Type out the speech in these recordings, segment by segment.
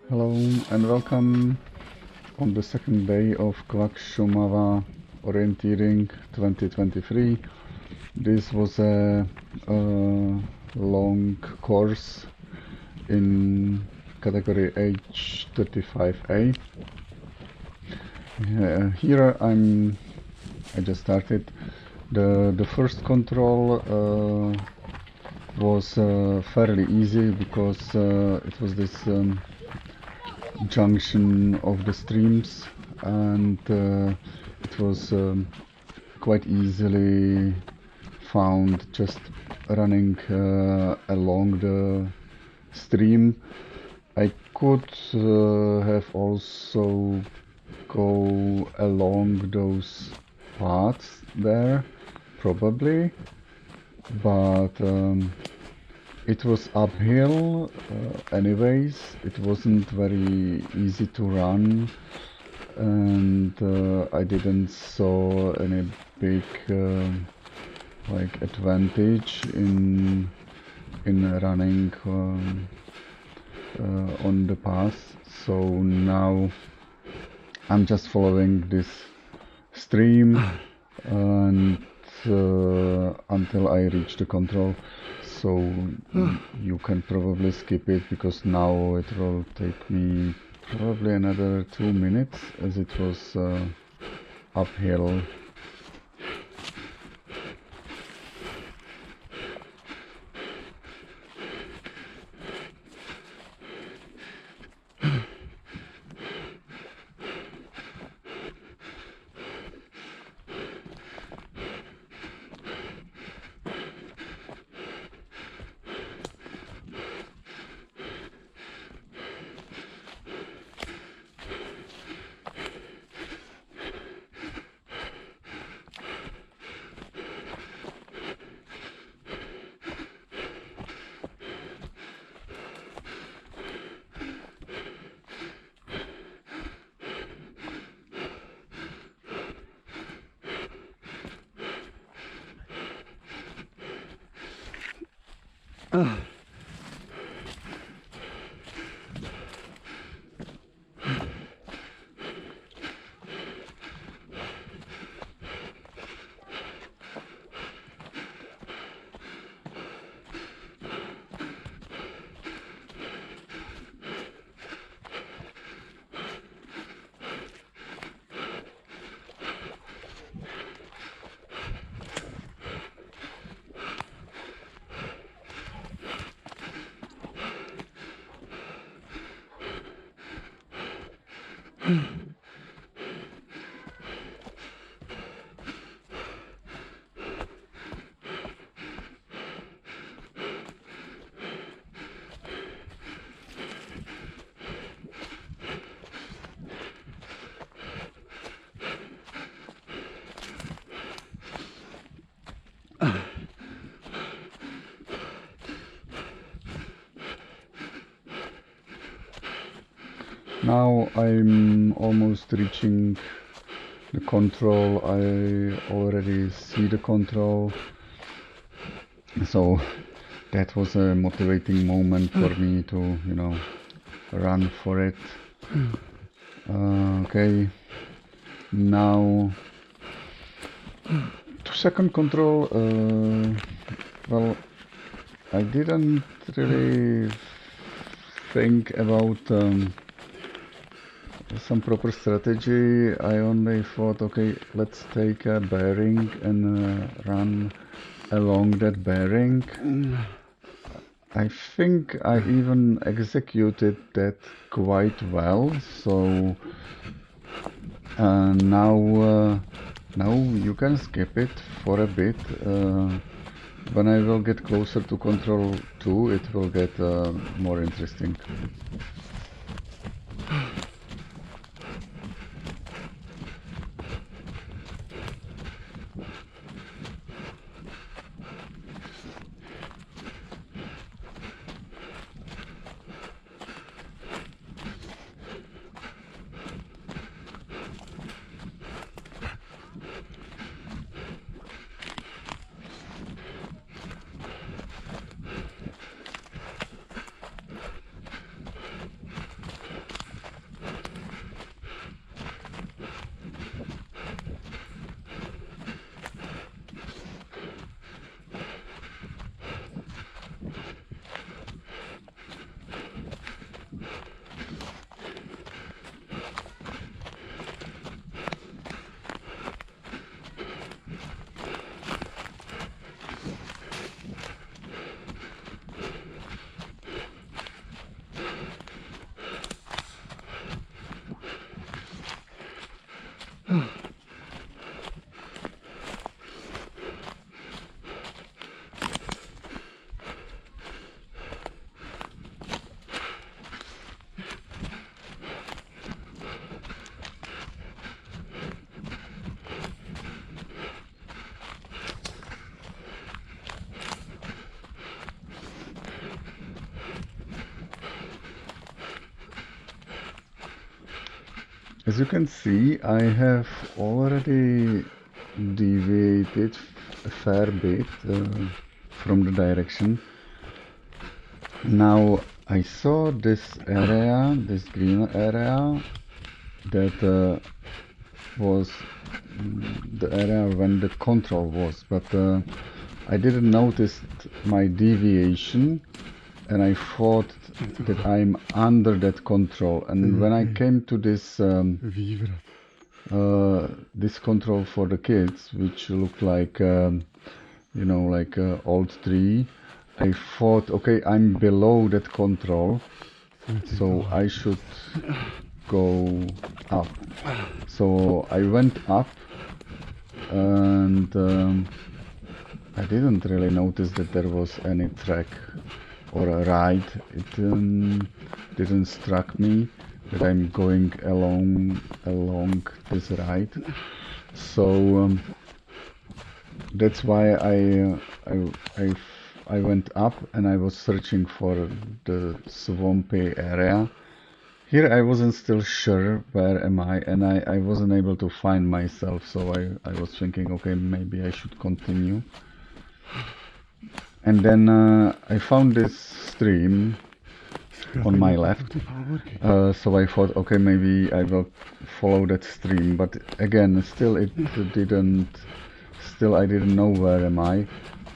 Hello and welcome on the second day of Kwak Šumava orienteering 2023. This was a long course in category H35A. Here I just started. The first control was fairly easy because it was this junction of the streams, and it was quite easily found just running along the stream. I could have also go along those paths there, probably, but it was uphill anyways. It wasn't very easy to run, and I didn't saw any big like advantage in running on the path. So now I'm just following this stream and until I reach the control. So you can probably skip it because now it will take me probably another 2 minutes as it was uphill. Now I'm almost reaching the control. I already see the control, so that was a motivating moment for me to, run for it. Okay, now to second control. Well, I didn't really think about some proper strategy. I only thought, okay, let's take a bearing and run along that bearing. I think I even executed that quite well. So now you can skip it for a bit. When I will get closer to control 2, it will get more interesting. As you can see, I have already deviated a fair bit from the direction. Now I saw this area, this green area, that was the area when the control was, but I didn't notice my deviation, and I thought that I'm under that control. And when I came to this this control for the kids, which looked like you know, like an old tree, I thought, okay, I'm below that control, so I should go up. So I went up, and I didn't really notice that there was any track or a ride. It didn't struck me that I'm going along this ride. So that's why I went up, and I was searching for the swampy area. Here I wasn't still sure where am I, and I wasn't able to find myself, so I was thinking, okay, maybe I should continue. And then I found this stream on my left, so I thought, okay, maybe I will follow that stream, but again, still I didn't know where am I,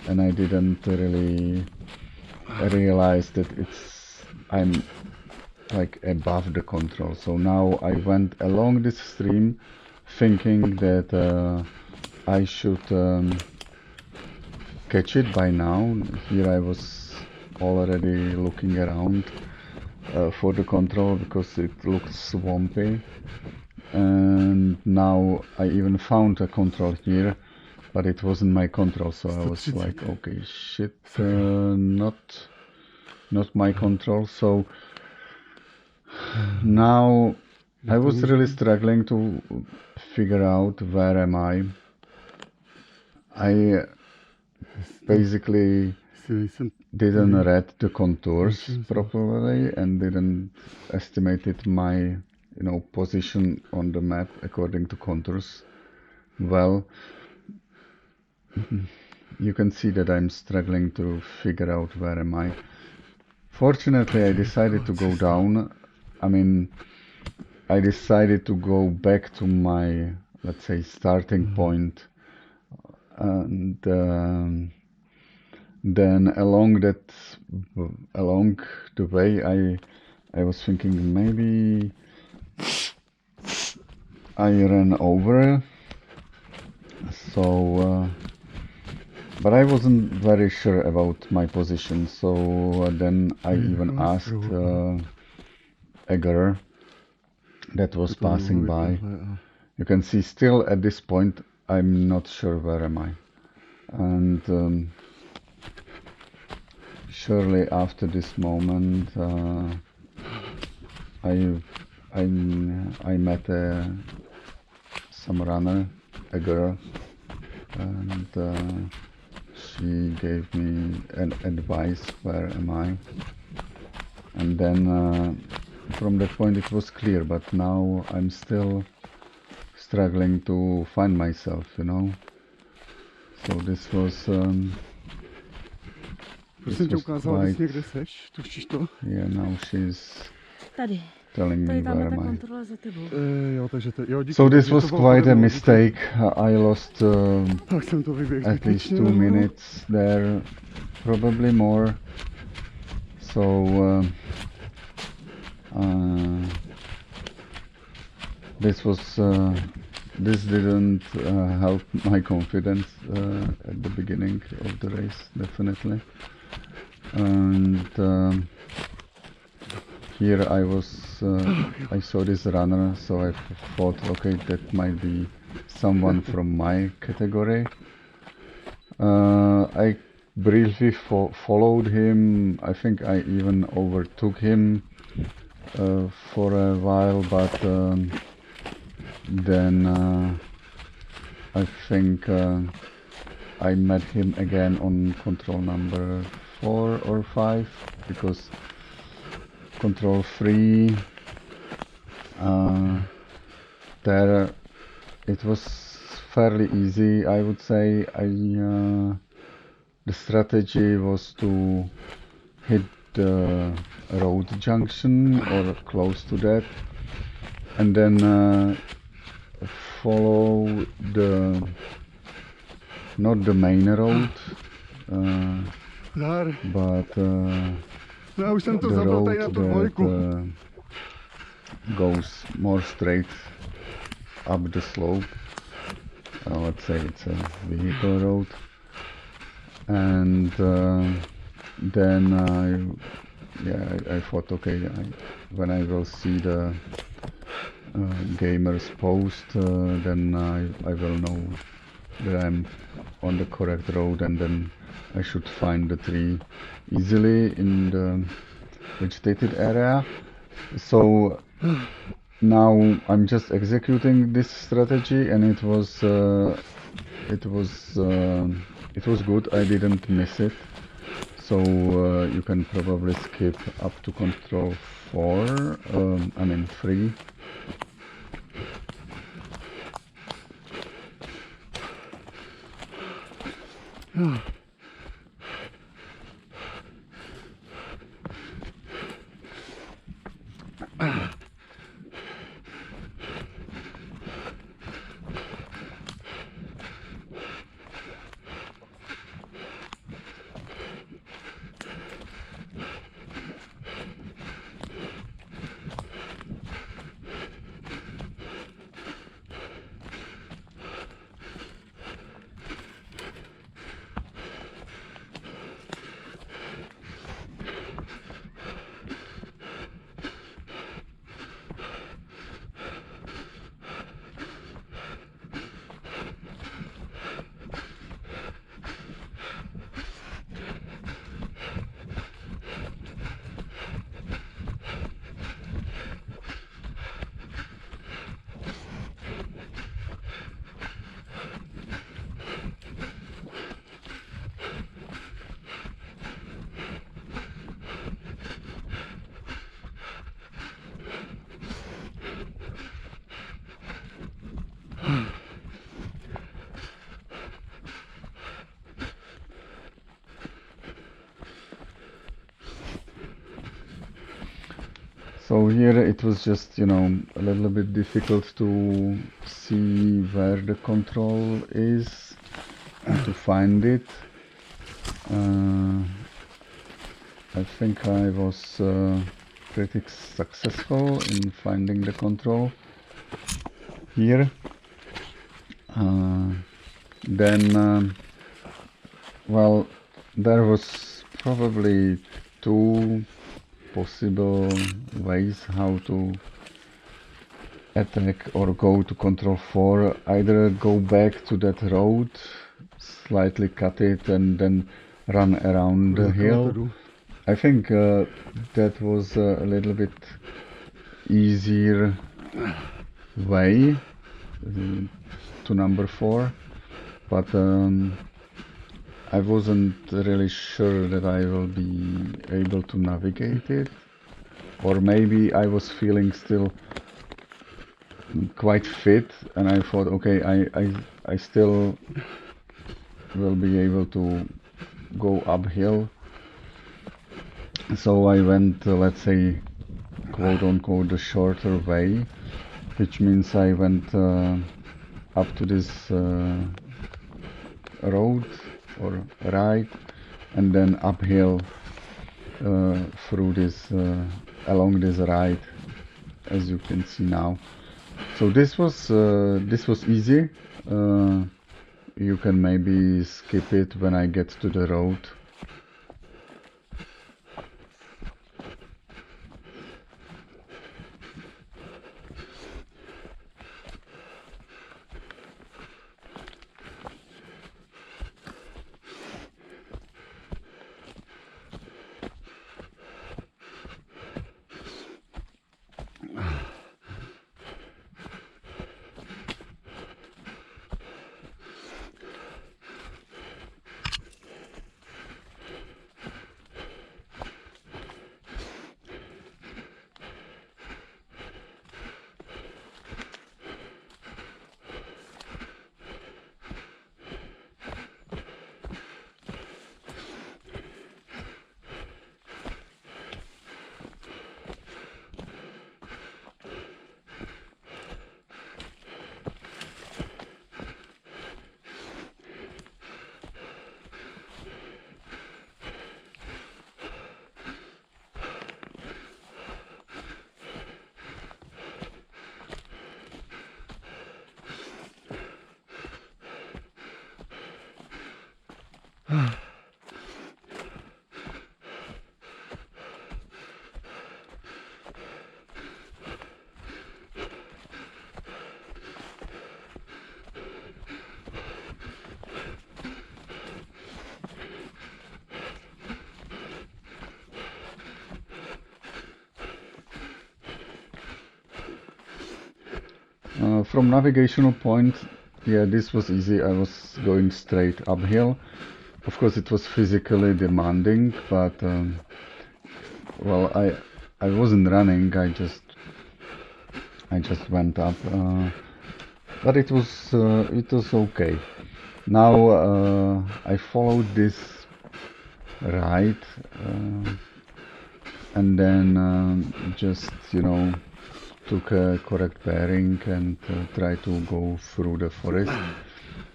and I didn't really realize that I'm like above the control. So now I went along this stream thinking that I should catch it by now. Here I was already looking around for the control because it looked swampy, and now I even found a control here, but it wasn't my control, so I was like, okay, shit, not my control. So now I was really struggling to figure out where am I. I basically didn't read the contours properly and didn't estimated my, you know, position on the map according to contours. Well, you can see that I'm struggling to figure out where am I. Fortunately, I decided to go down. I mean, I decided to go back to my, let's say, starting point, and then along the way, I was thinking maybe I ran over. So, but I wasn't very sure about my position. So then I even asked a girl that was passing by. You can see still at this point I'm not sure where am I, and surely after this moment I met some runner, a girl, and she gave me an advice where am I, and then from that point it was clear, but now I'm still struggling to find myself, you know. So this was quite... Yeah, now she's telling me where am I. So this was quite a mistake. I lost at least 2 minutes there, probably more. So this didn't help my confidence at the beginning of the race, definitely. And here I saw this runner, so I thought, okay, that might be someone from my category. I briefly followed him. I think I even overtook him for a while, but then I think I met him again on control number 4 or 5, because control 3 there it was fairly easy, I would say. The strategy was to hit the road junction or close to that, and then follow not the main road, but the road that goes more straight up the slope. Let's say it's a vehicle road, and then I thought, okay, when I will see the gamer's post, then I will know that I'm on the correct road, and then I should find the tree easily in the vegetated area. So now I'm just executing this strategy, and it was good. I didn't miss it. So you can probably skip up to control 4, I mean 3. So here it was just, you know, a little bit difficult to see where the control is and to find it. I think I was pretty successful in finding the control here. Well, there was probably 2 possible ways how to attack or go to control 4. Either go back to that road, slightly cut it, and then run around the hill. I think that was a little bit easier way to number 4, but I wasn't really sure that I will be able to navigate it, or maybe I was feeling still quite fit, and I thought, okay, I still will be able to go uphill. So I went, let's say, quote unquote, the shorter way, which means I went up to this road or right, and then uphill through this along this ride, as you can see now. So this was easy. You can maybe skip it when I get to the road. From navigational point, yeah, this was easy. I was going straight uphill. Of course, it was physically demanding, but well, I wasn't running. I just went up, but it was okay. Now I followed this right, and then just took a correct bearing and tried to go through the forest.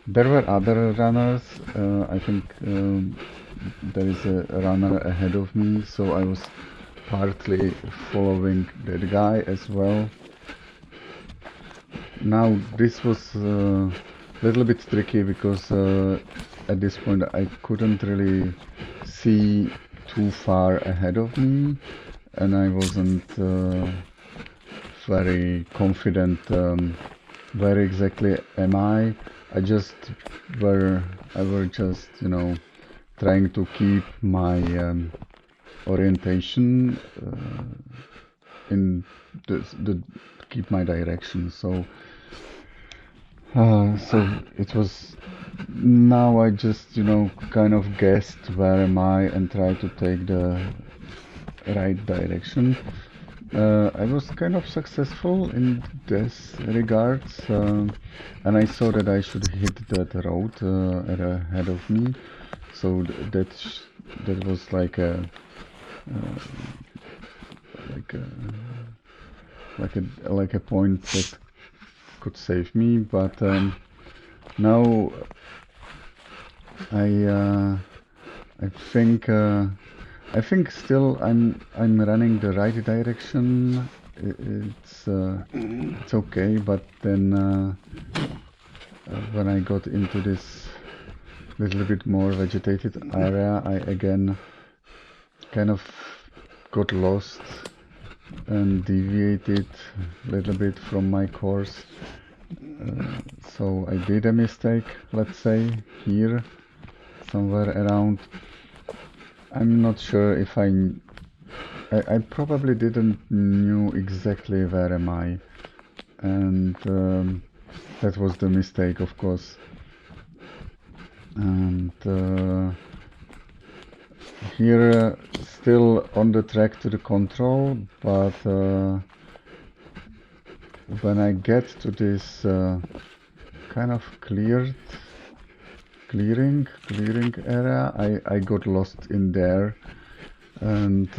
There were other runners. I think there is a runner ahead of me, so I was partly following that guy as well. Now this was a little bit tricky because at this point I couldn't really see too far ahead of me, and I wasn't very confident where exactly am I. I were just trying to keep my orientation in the keep my direction. So it was. Now I just kind of guessed where am I and try to take the right direction. I was kind of successful in this regards, and I saw that I should hit that road ahead of me. So that was like a like a like a point that could save me. But now I think I think still I'm running the right direction. It's okay, but then when I got into this little bit more vegetated area, I again kind of got lost and deviated a little bit from my course. So I did a mistake, let's say, here, somewhere around. I'm not sure if I probably didn't knew exactly where am I, and that was the mistake, of course. And here still on the track to the control, but when I get to this kind of clearing area, I got lost in there, and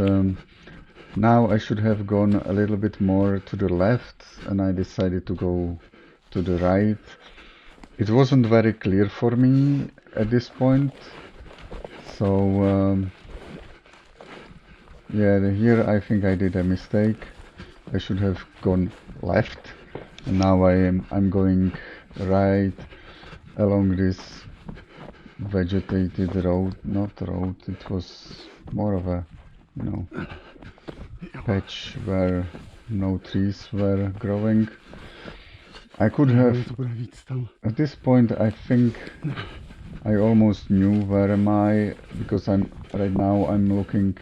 now I should have gone a little bit more to the left, and I decided to go to the right. It wasn't very clear for me at this point, so yeah, here I think I did a mistake. I should have gone left, and now I'm going right along this vegetated road. Not road, it was more of a patch where no trees were growing. I could have, at this point I think I almost knew where am I, because right now I'm looking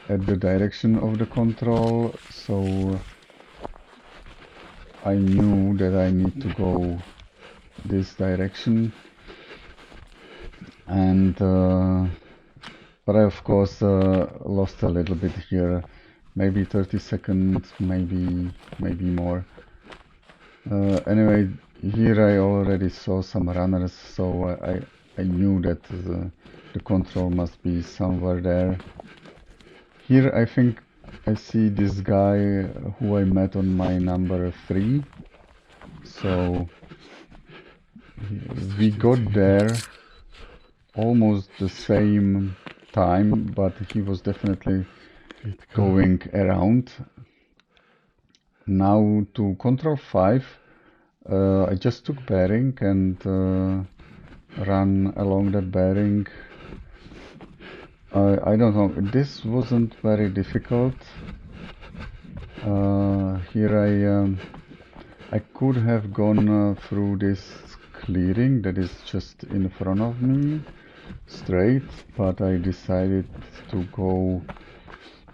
at the direction of the control, so I knew that I need to go this direction, and but I of course lost a little bit here, maybe 30 seconds, maybe more. Anyway, here I already saw some runners, so I knew that the control must be somewhere there. Here I think I see this guy who I met on my number 3. So we got there almost the same time, but he was definitely going around. Now to control 5, I just took bearing and ran along that bearing. I don't know, this wasn't very difficult. Here I could have gone through this clearing that is just in front of me straight, but I decided to go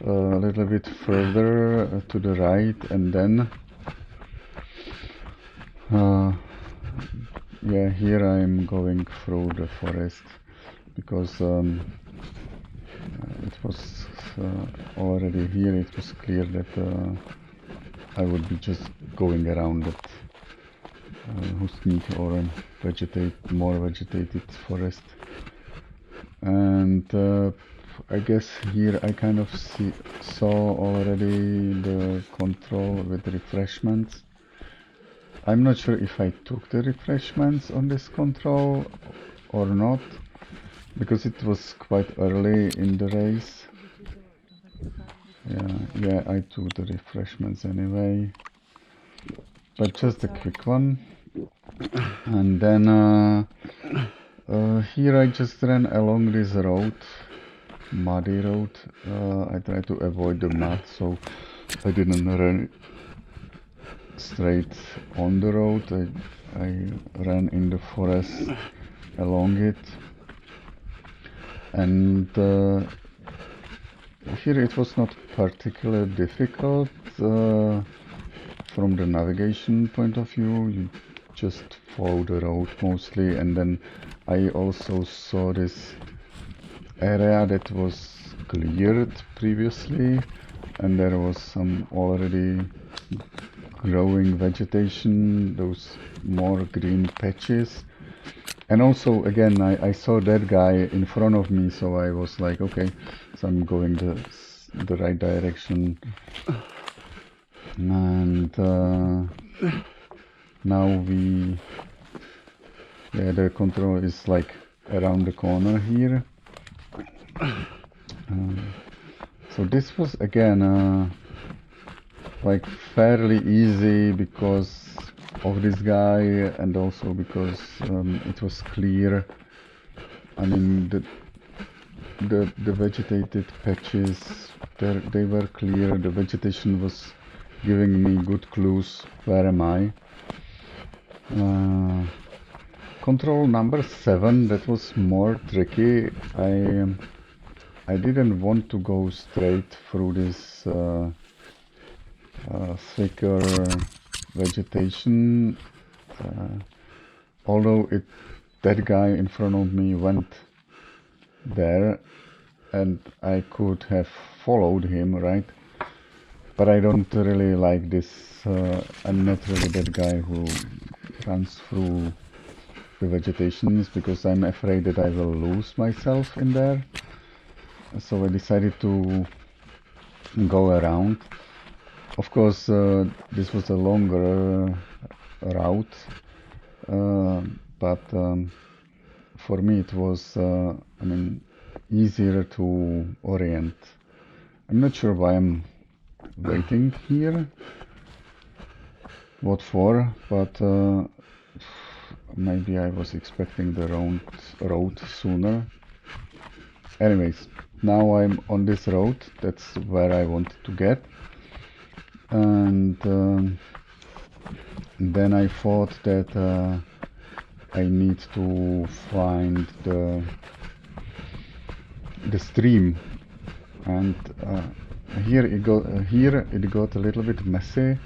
a little bit further to the right, and then Uh, yeah, here I'm going through the forest because it was already here. It was clear that I would be just going around that husky or more vegetated forest, and I guess here I kind of saw already the control with refreshments. I'm not sure if I took the refreshments on this control or not, because it was quite early in the race. Yeah, I took the refreshments anyway, but just a quick one. And then here I just ran along this road, muddy road. I tried to avoid the mud, so I didn't run straight on the road. I ran in the forest along it, and here it was not particularly difficult from the navigation point of view. You just follow the road mostly, and then I also saw this area that was cleared previously, and there was some already growing vegetation, those more green patches. And also, again, I saw that guy in front of me, so I was like, okay, so I'm going the right direction. And now the control is like around the corner here. So this was again like fairly easy because of this guy, and also because it was clear. I mean, the vegetated patches, they were clear. The vegetation was giving me good clues. Where am I? Control number 7, that was more tricky. I didn't want to go straight through this thicker vegetation, although that guy in front of me went there, and I could have followed him, right? But I don't really like this. I'm not really that guy who runs through the vegetations, because I'm afraid that I will lose myself in there. So I decided to go around. Of course, this was a longer route, but for me it was, I mean, easier to orient. I'm not sure why I'm waiting here, what for, but maybe I was expecting the road sooner. Anyways, now I'm on this road. That's where I wanted to get. And then I thought that I need to find the stream, and here it got a little bit messy.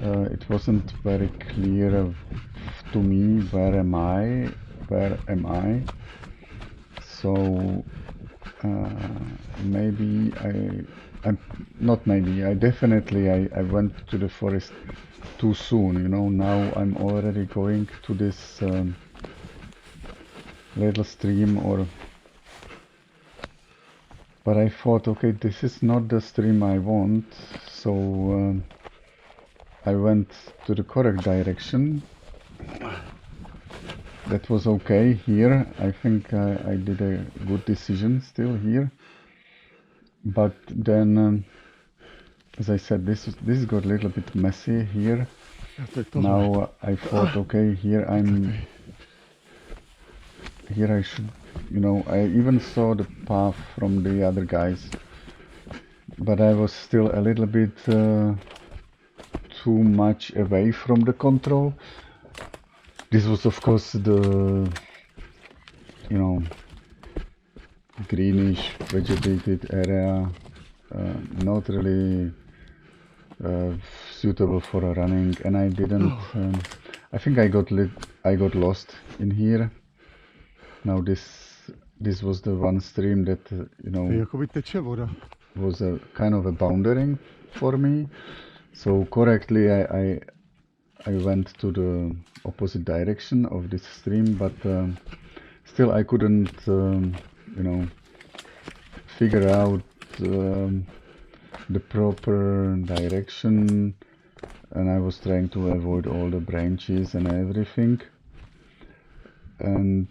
It wasn't very clear to me where am I. So maybe I definitely I went to the forest too soon, you know. Now I'm already going to this little stream, but I thought, okay, this is not the stream I want, so I went to the correct direction. That was okay here. I think I did a good decision still here. But then, as I said, this got a little bit messy here. Now I thought, okay, here I should, you know, I even saw the path from the other guys, but I was still a little bit too much away from the control. This was, of course, the, you know, greenish vegetated area, not really suitable for a running, and I didn't. I think I got lost in here. Now this was the one stream that you know Jakoby teče voda. was a kind of a boundary for me. So correctly, I went to the opposite direction of this stream, but still I couldn't, you know, figure out the proper direction, and I was trying to avoid all the branches and everything. And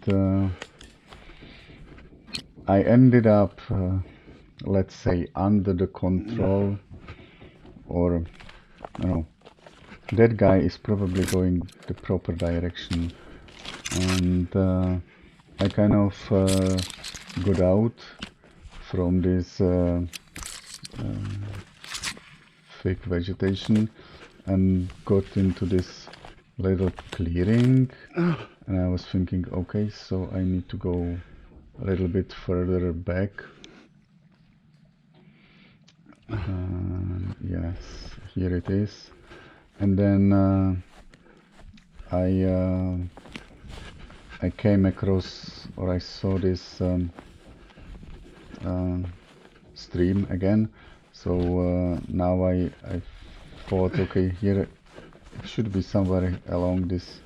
I ended up, let's say, under the control, or you know, that guy is probably going the proper direction, and I kind of got out from this thick vegetation and got into this little clearing, and I was thinking, okay, so I need to go a little bit further back. Yes, here it is. And then I came across, or I saw this stream again. So now I thought, okay, here it should be somewhere along this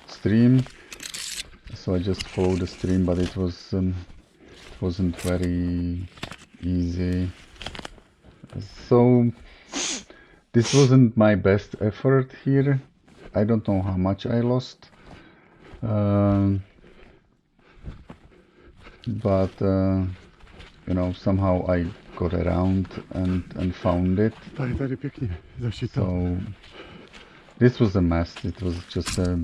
stream. So I just followed the stream, but it wasn't very easy. So this wasn't my best effort here. I don't know how much I lost, but you know, somehow I got around and found it. Tady pěkně, zašito. So this was a mess. It was just a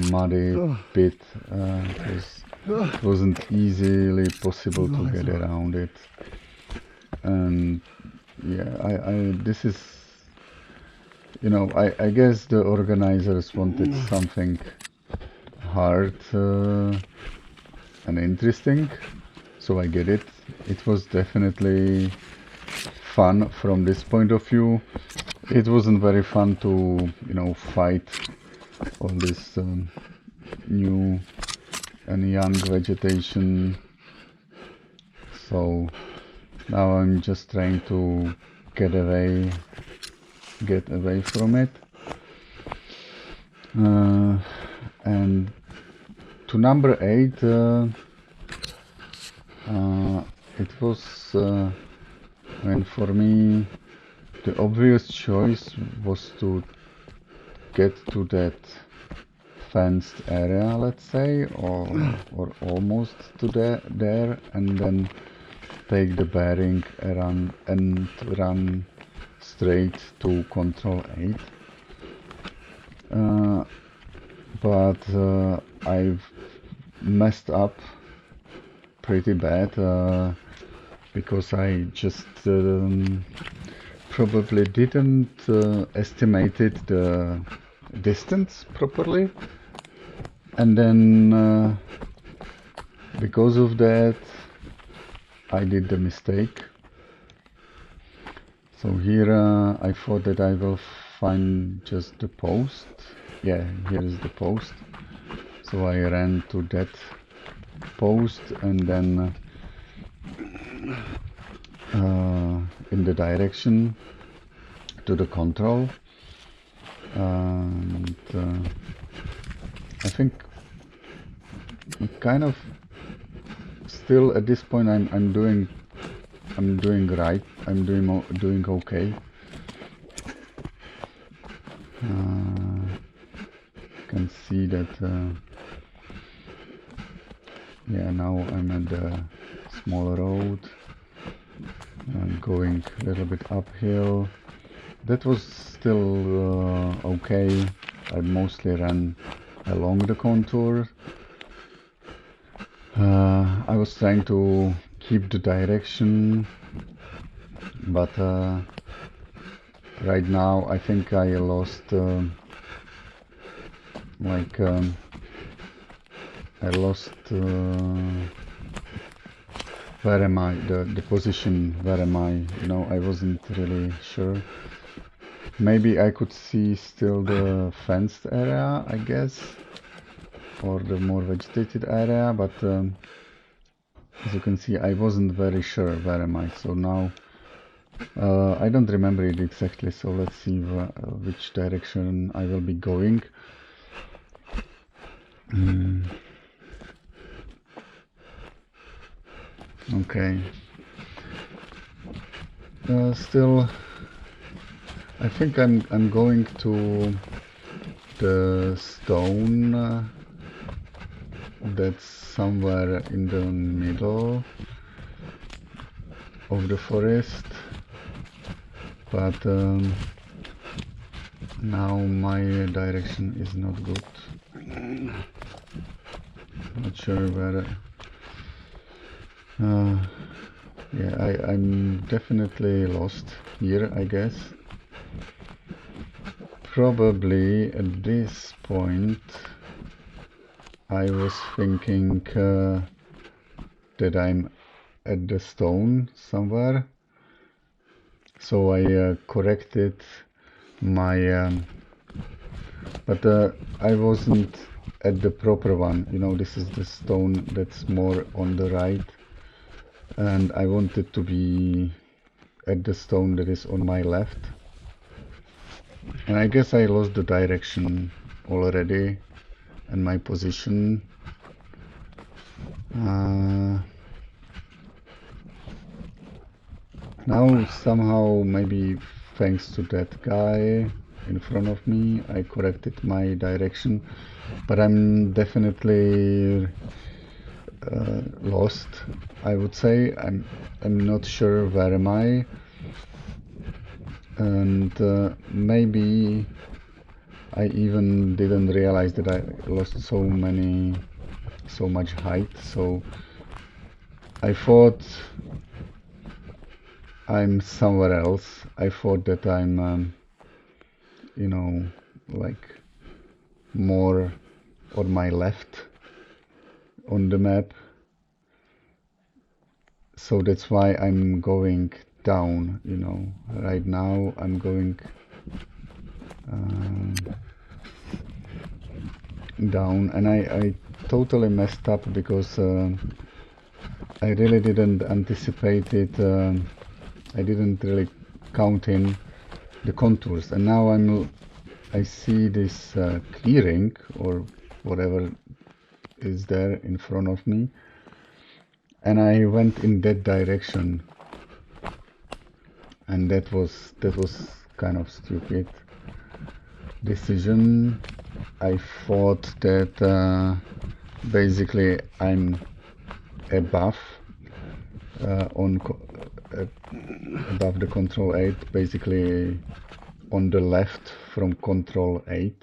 muddy pit. It wasn't easily possible to get around it. And yeah, this is, you know, I guess the organizers wanted something hard and interesting, so I get it. It was definitely fun from this point of view. It wasn't very fun to, you know, fight all this new and young vegetation. So now I'm just trying to get away from it. And to number 8, it was, when for me the obvious choice was to get to that fenced area, let's say, or almost to there, and then take the bearing and run straight to control 8. But I've messed up pretty bad because I just probably didn't estimated the distance properly, and then because of that I did the mistake. So here I thought that I will find just the post. Yeah, here is the post. So I ran to that post and then in the direction to the control, and I think kind of still at this point I'm doing right. I'm doing okay. Can see that yeah, now I'm at the small road. I'm going a little bit uphill. That was still okay. I mostly ran along the contour. I was trying to keep the direction, but right now I think I lost I lost where am I, the position, where am I, you know, I wasn't really sure. Maybe I could see still the fenced area, I guess, or the more vegetated area, but as you can see, I wasn't very sure where am I. So now I don't remember it exactly, so let's see which direction I will be going. Okay. Still, I think I'm going to the stone that's somewhere in the middle of the forest, but now my direction is not good. Not sure where. Yeah, I'm definitely lost here, I guess. Probably at this point I was thinking that I'm at the stone somewhere, so I corrected my but I wasn't at the proper one. You know, this is the stone that's more on the right, and I wanted to be at the stone that is on my left. And I guess I lost the direction already and my position. Now somehow, maybe thanks to that guy in front of me, I corrected my direction, but I'm definitely lost, I would say. I'm not sure where am I, and maybe I even didn't realize that I lost so much height. So I thought I'm somewhere else. I thought that I'm you know, like more on my left on the map. So that's why I'm going down, you know. Right now I'm going down, and I totally messed up because I really didn't anticipate it. I didn't really count in the contours, and now I see this clearing or whatever is there in front of me, and I went in that direction, and that was kind of stupid decision. I thought that basically I'm above above the control 8, basically on the left from control 8.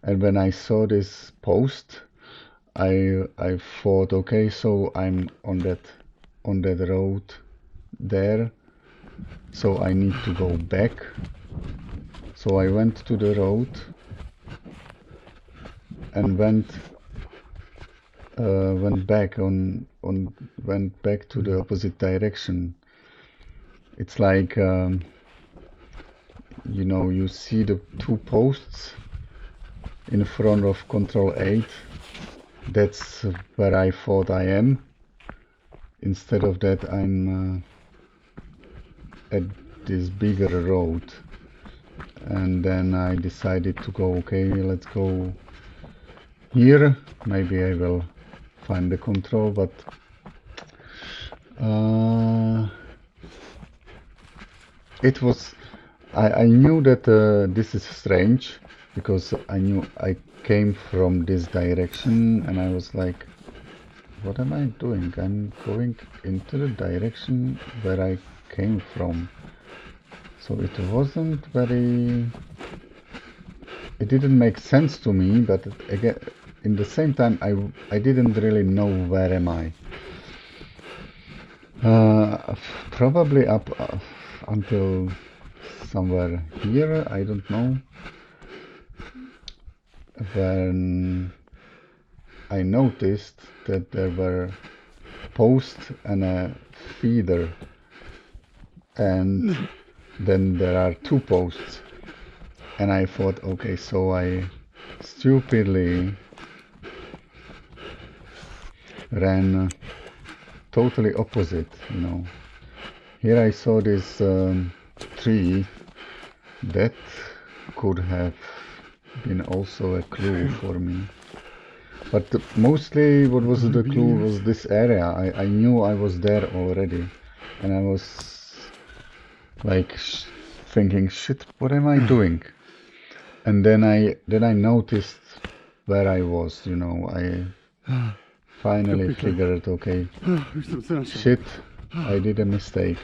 And when I saw this post, I thought, okay, so I'm on that road there, so I need to go back. So I went to the road and went back went back to the opposite direction. It's like you know, you see the two posts in front of control 8. That's where I thought I am. Instead of that, I'm at this bigger road, and then I decided to go, okay, let's go here, maybe I will find the control. But it was, I knew that this is strange, because I knew I came from this direction, and I was like, what am I doing? I'm going into the direction where I came from. So it wasn't very, it didn't make sense to me, but again, in the same time, I didn't really know where am I. Probably up until somewhere here, I don't know, when I noticed that there were posts and a feeder, and then there are two posts. and I thought, okay, so I stupidly ran totally opposite, you know. Here I saw this tree that could have been also a clue for me. But mostly what was the clue was this area. I knew I was there already. And I was like thinking, shit, what am I doing? And then I noticed where I was, you know. I finally figured, okay, shit, I did a mistake.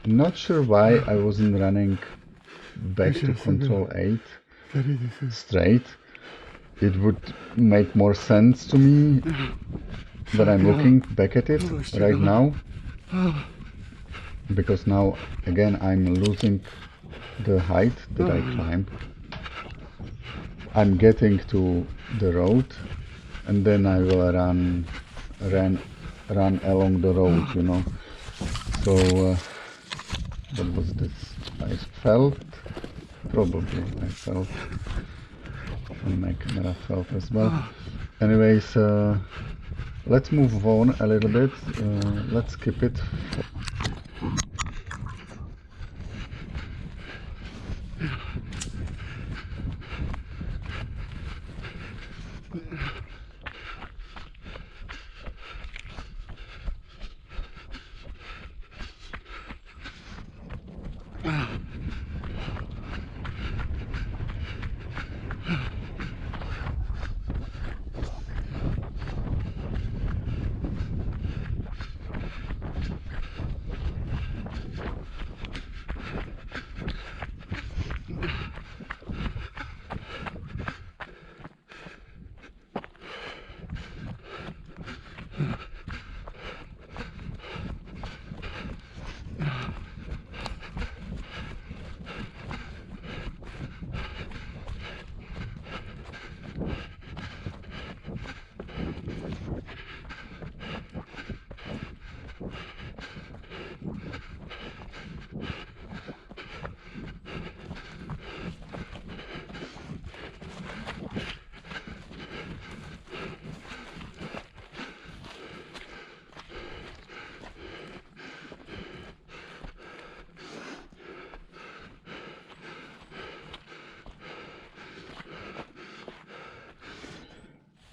Not sure why I wasn't running back to control 8 straight. It would make more sense to me when I'm looking back at it right now, because now again I'm losing the height that I climbed. I'm getting to the road and then I will run along the road, you know. So what was this? I felt, and my camera felt as well. Anyways, let's move on a little bit. Let's skip it.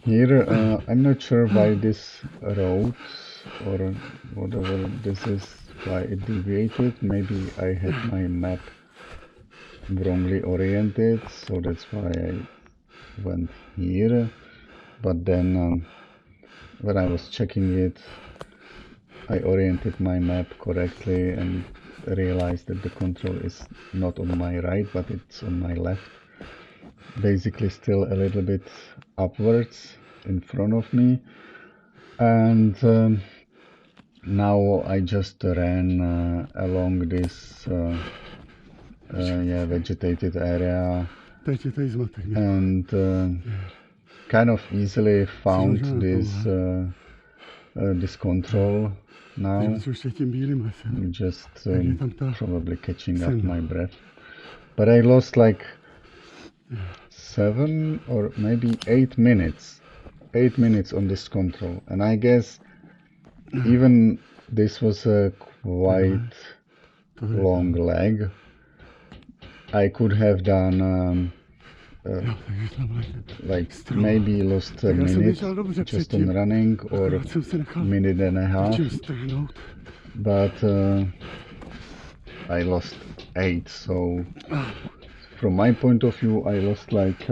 Here, I'm not sure why this road or whatever this is, why it deviated. Maybe I had my map wrongly oriented, so that's why I went here. But then when I was checking it, I oriented my map correctly and realized that the control is not on my right, but it's on my left. Basically still a little bit upwards in front of me, and now I just ran along this vegetated area and kind of easily found this control now. Just probably catching up my breath, but I lost like 7 or maybe 8 minutes on this control, and I guess even this was a quite long leg. I could have done like maybe lost a minute just on running or minute and a half, but I lost 8, so from my point of view I lost like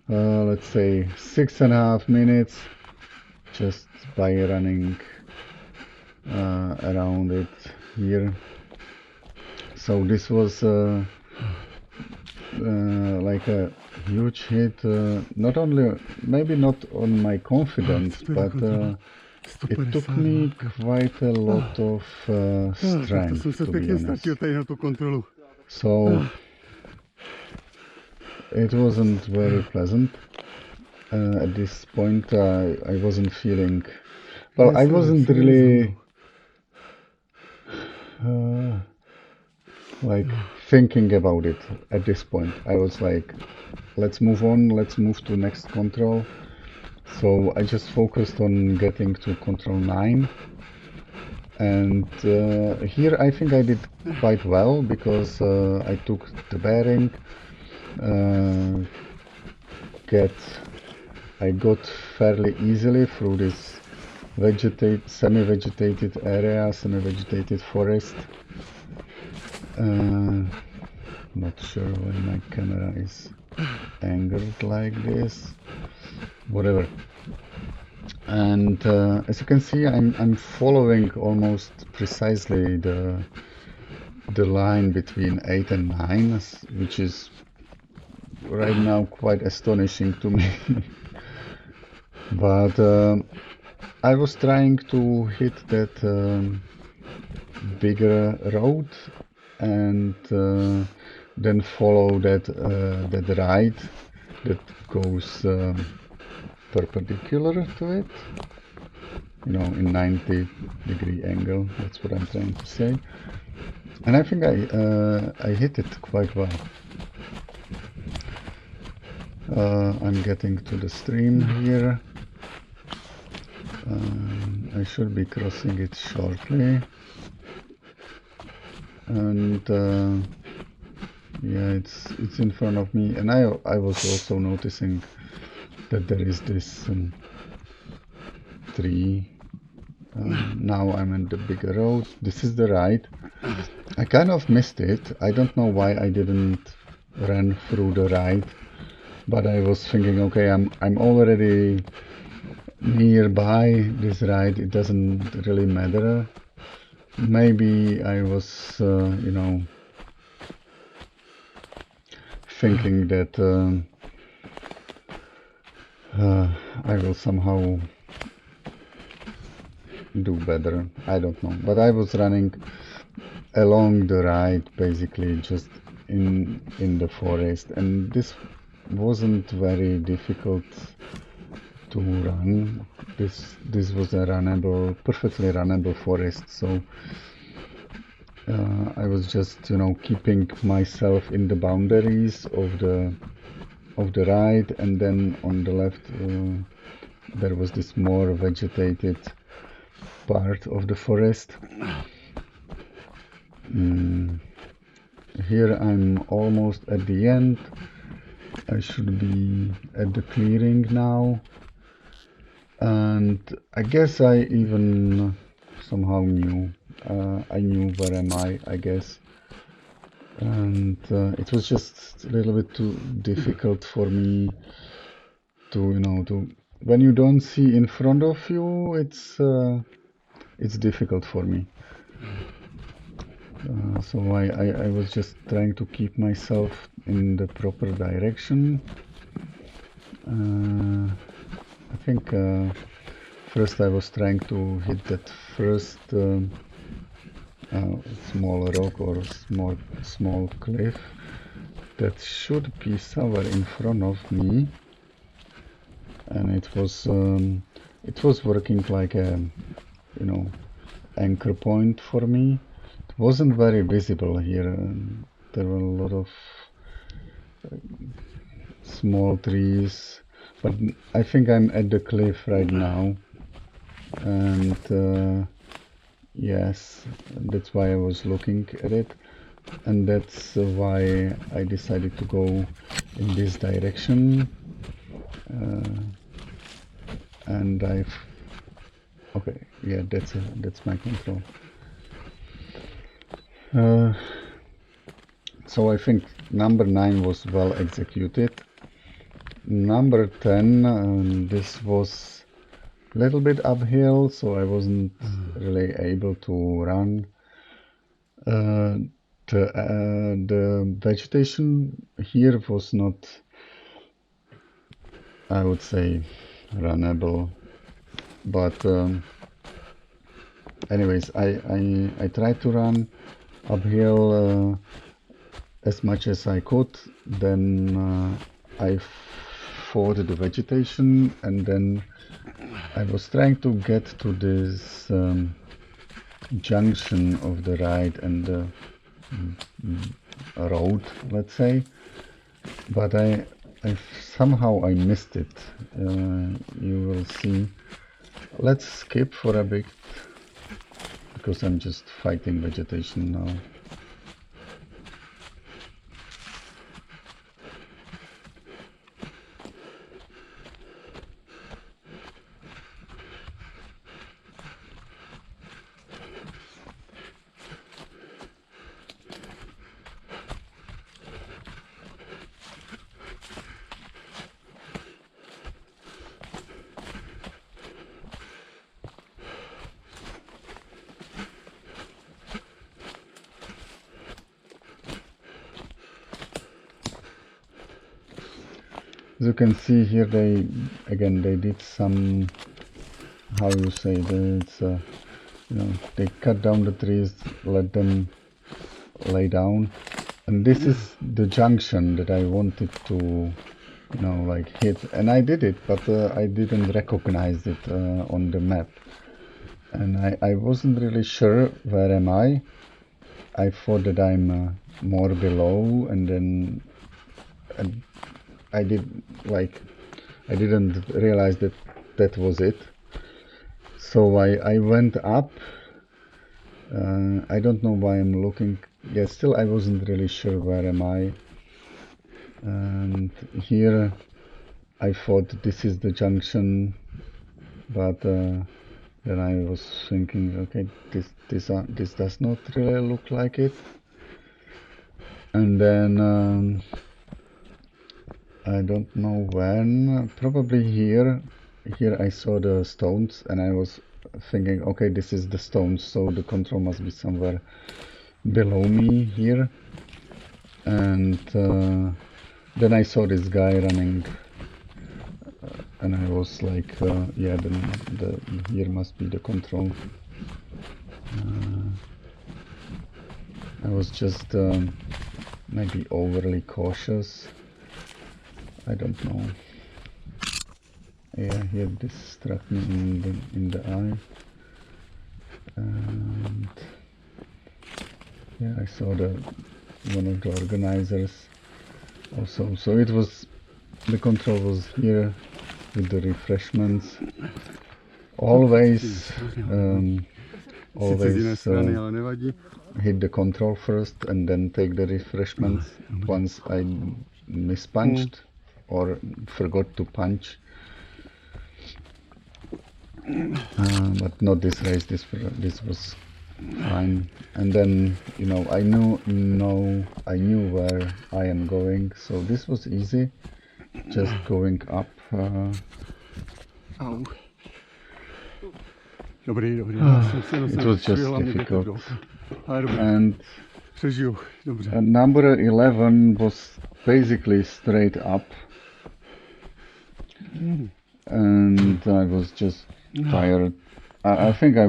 let's say 6.5 minutes just by running around it here. So this was like a huge hit, not only maybe not on my confidence, but it took me quite a lot of strength, to be honest. So it wasn't very pleasant. At this point I wasn't feeling, well, I wasn't really like thinking about it at this point. I was like, let's move on, let's move to next control. So I just focused on getting to control 9. And here I think I did quite well, because I took the bearing, I got fairly easily through this semi-vegetated area, semi-vegetated forest. Not sure why my camera is angled like this. Whatever. And as you can see, I'm following almost precisely the line between 8 and 9, which is right now quite astonishing to me. But I was trying to hit that bigger road, and then follow that ride that goes perpendicular to it, you know, in 90-degree angle. That's what I'm trying to say. And I think I hit it quite well. I'm getting to the stream here. I should be crossing it shortly. And yeah, it's in front of me. And I was also noticing that there is this tree. Now I'm in the bigger road. This is the ride. I kind of missed it. I don't know why I didn't run through the ride, but I was thinking, okay, I'm already nearby this ride. It doesn't really matter. Maybe I was, you know, thinking that I will somehow do better. I don't know. But I was running along the ride, basically just in the forest, and this wasn't very difficult to run. This was a perfectly runnable forest. So I was just, you know, keeping myself in the boundaries of the ride, and then on the left there was this more vegetated part of the forest. Here I'm almost at the end. I should be at the clearing now, and I guess I even somehow knew. I knew where am I guess. And it was just a little bit too difficult for me to, you know, when you don't see in front of you, it's difficult for me. So I was just trying to keep myself in the proper direction. I think first I was trying to hit that first small rock or small cliff that should be somewhere in front of me, and it was working like a, you know, anchor point for me. It wasn't very visible here. There were a lot of small trees, but I think I'm at the cliff right now, and yes, that's why I was looking at it, and that's why I decided to go in this direction. And okay, yeah, that's my control. So I think number 9 was well executed. Number 10, this was a little bit uphill, so I wasn't really able to run. The vegetation here was not, I would say, runnable, but anyways, I tried to run uphill as much as I could. Then I fought the vegetation, and then I was trying to get to this junction of the ride and the road, let's say, but I somehow I missed it. You will see. Let's skip for a bit because I'm just fighting vegetation now. As you can see here, they did some, how you say that, you know, they cut down the trees, let them lay down, and this is the junction that I wanted to, you know, like hit, and I did it, but I didn't recognize it on the map, and I wasn't really sure where am I. I thought that I'm more below, and then I didn't realize that that was it. So I went up. I don't know why I'm looking. Yeah, still I wasn't really sure where am I. And here I thought this is the junction, but then I was thinking, okay, this does not really look like it. And then I don't know when, probably here I saw the stones, and I was thinking, okay, this is the stones, so the control must be somewhere below me here. And then I saw this guy running, and I was like, yeah, then here must be the control. I was just maybe overly cautious. I don't know. Yeah, here this struck me in the eye, and yeah, I saw one of the organizers also. So it was, the control was here with the refreshments. Always hit the control first and then take the refreshments once I mispunched or forgot to punch. But not this race. This was fine. And then, you know, I knew where I am going, so this was easy. Just going up. It was just difficult. And number 11 was basically straight up, and I was just tired. I think I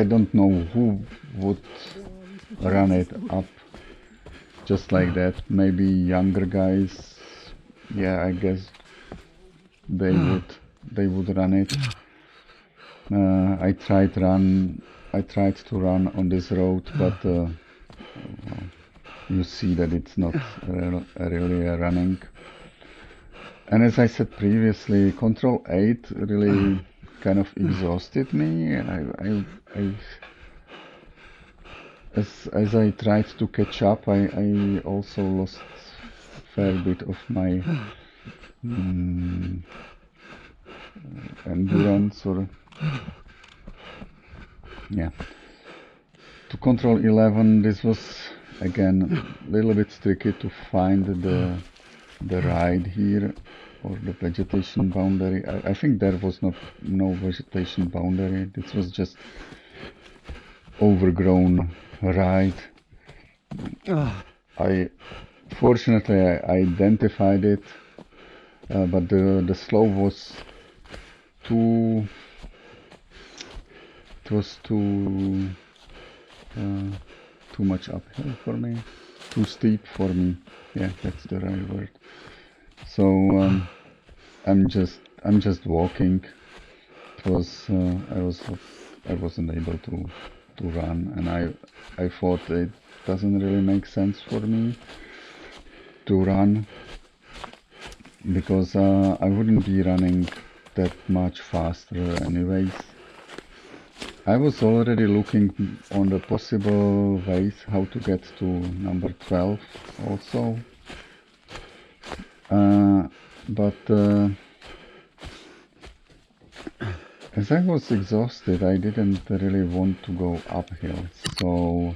don't know who would run it up just like that. Maybe younger guys. Yeah, I guess they would run it. I tried to run on this road, but well, you see that it's not really running. And as I said previously, Control 8 really kind of exhausted me. As I tried to catch up, I also lost a fair bit of my endurance, or yeah. To Control 11, this was again a little bit tricky to find the ride here, or the vegetation boundary. I think there was no vegetation boundary. This was just overgrown ride. Fortunately I identified it, but the slope was too much uphill for me, too steep for me. Yeah, that's the right word. So I'm just walking. It was I wasn't able to run, and I thought doesn't really make sense for me to run, because I wouldn't be running that much faster anyways. I was already looking on the possible ways how to get to number 12 also, but as I was exhausted, I didn't really want to go uphill, so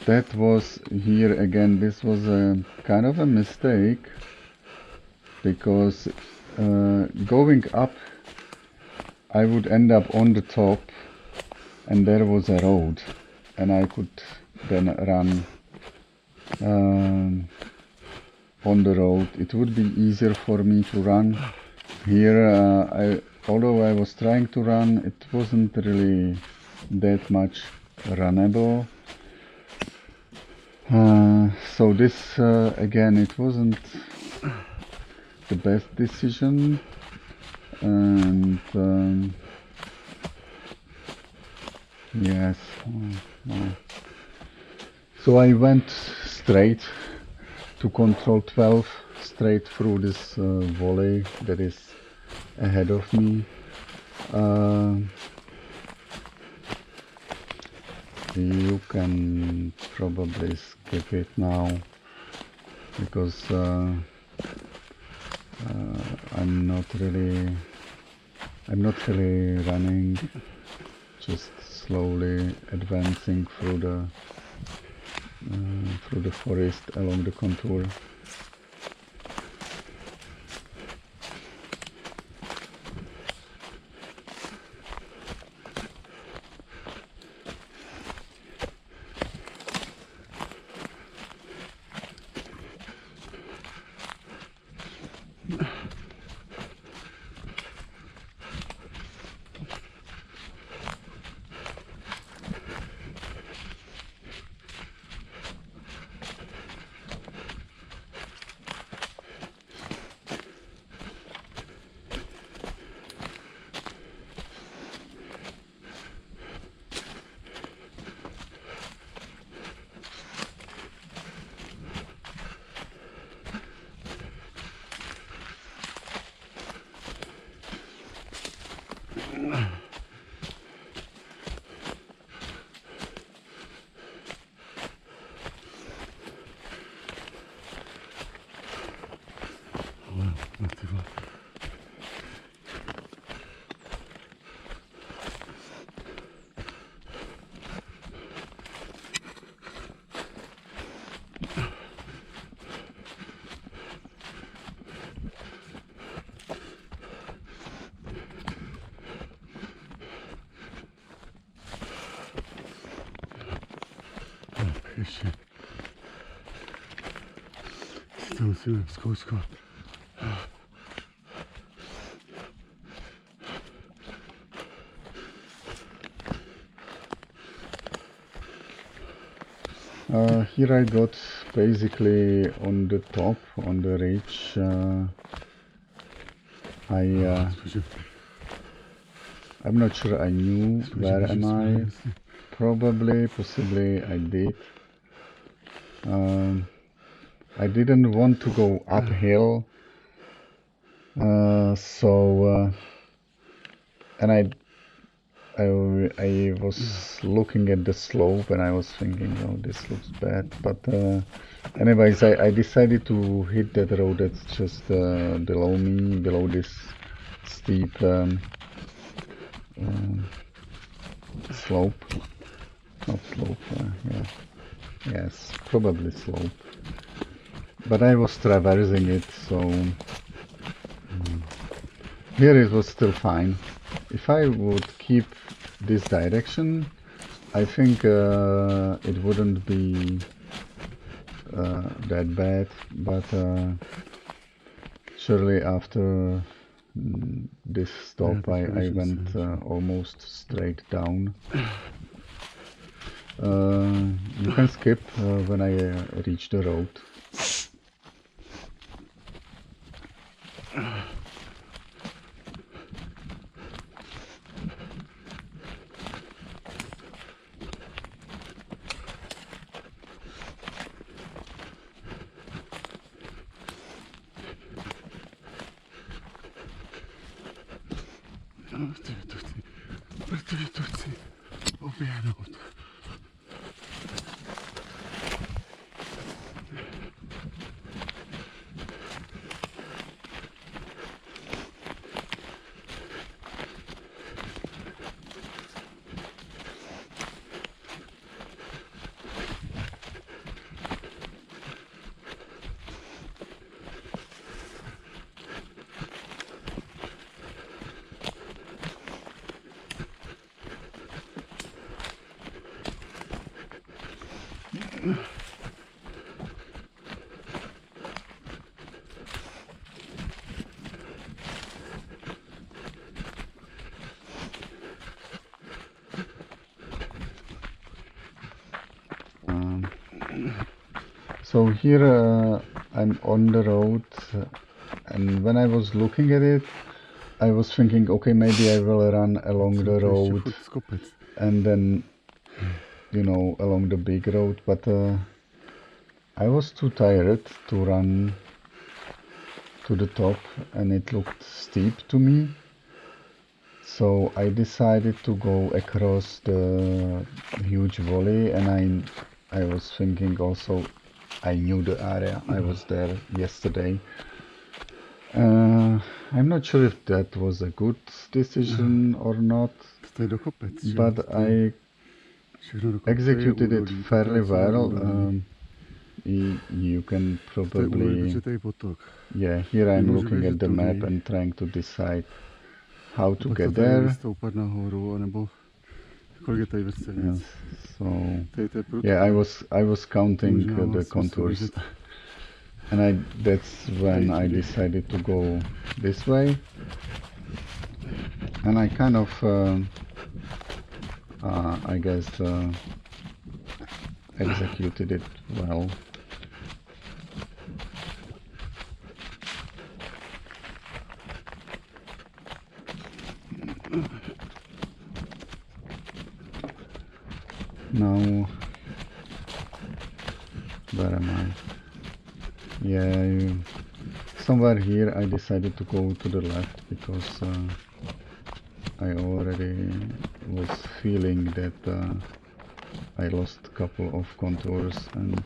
that was here again. This was a kind of a mistake, because going up I would end up on the top and there was a road and I could then run on the road. It would be easier for me to run here. Although I was trying to run, it wasn't really that much runnable. So this again, it wasn't the best decision, and yes, so I went straight to control 12, straight through this valley that is ahead of me. You can probably skip it now, because I'm not really running, just slowly advancing through the forest along the contour. Ještě. To musíme zkouškat. Here I got basically on the top, on the ridge. I'm not sure I knew where am I. Probably, possibly I did. I didn't want to go uphill, and I was looking at the slope and I was thinking, oh, this looks bad. But anyways, I decided to hit that road that's just below me, below this steep slope. Not slope, yeah. Yes, probably slope. But I was traversing it, so here it was still fine. If I would keep this direction, I think it wouldn't be that bad, but surely after this stop I went almost straight down. You can skip when I reach the road. Protože to chci oběhnout. So here I'm on the road, and when I was looking at it, I was thinking, okay, maybe I will run along the road and then, you know, along the big road, but I was too tired to run to the top, and it looked steep to me. So I decided to go across the huge valley, and I was thinking also, I knew the area. I was there yesterday. I'm not sure if that was a good decision or not, but I executed it fairly well. You can probably... Yeah, here I'm looking at the map and trying to decide how to get there. Yes, so yeah, I was counting the contours, and that's when I decided to go this way, and I kind of I guess executed it well. Now, where am I? Yeah, somewhere here I decided to go to the left because I already was feeling that I lost a couple of contours and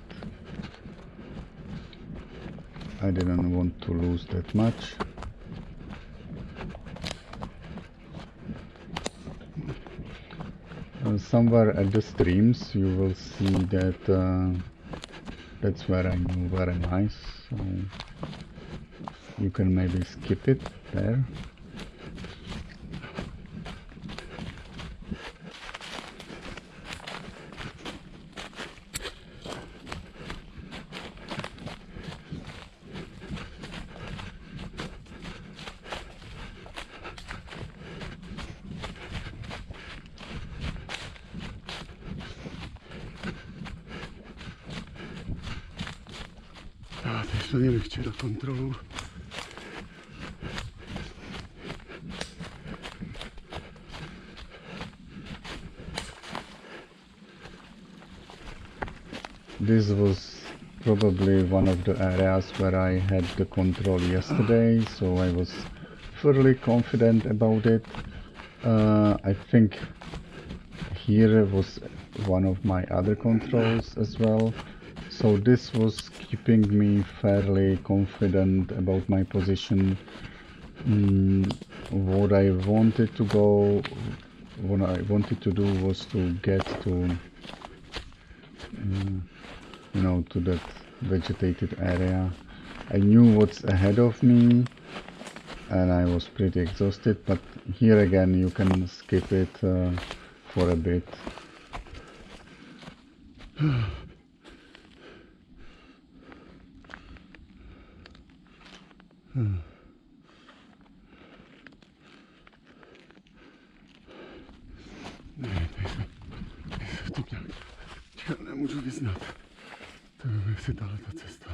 I didn't want to lose that much. Somewhere at the streams you will see that that's where I knew very nice, so you can maybe skip it there. Teď to měli včera kontrolu. This was probably one of the areas where I had the control yesterday, so I was fairly confident about it. I think here was one of my other controls as well, so this was keeping me fairly confident about my position. What I wanted to do was to get to you know, to that vegetated area. I knew what's ahead of me and I was pretty exhausted, but here again you can skip it for a bit. Nemůžu vyznat. To je si tahle ta cesta.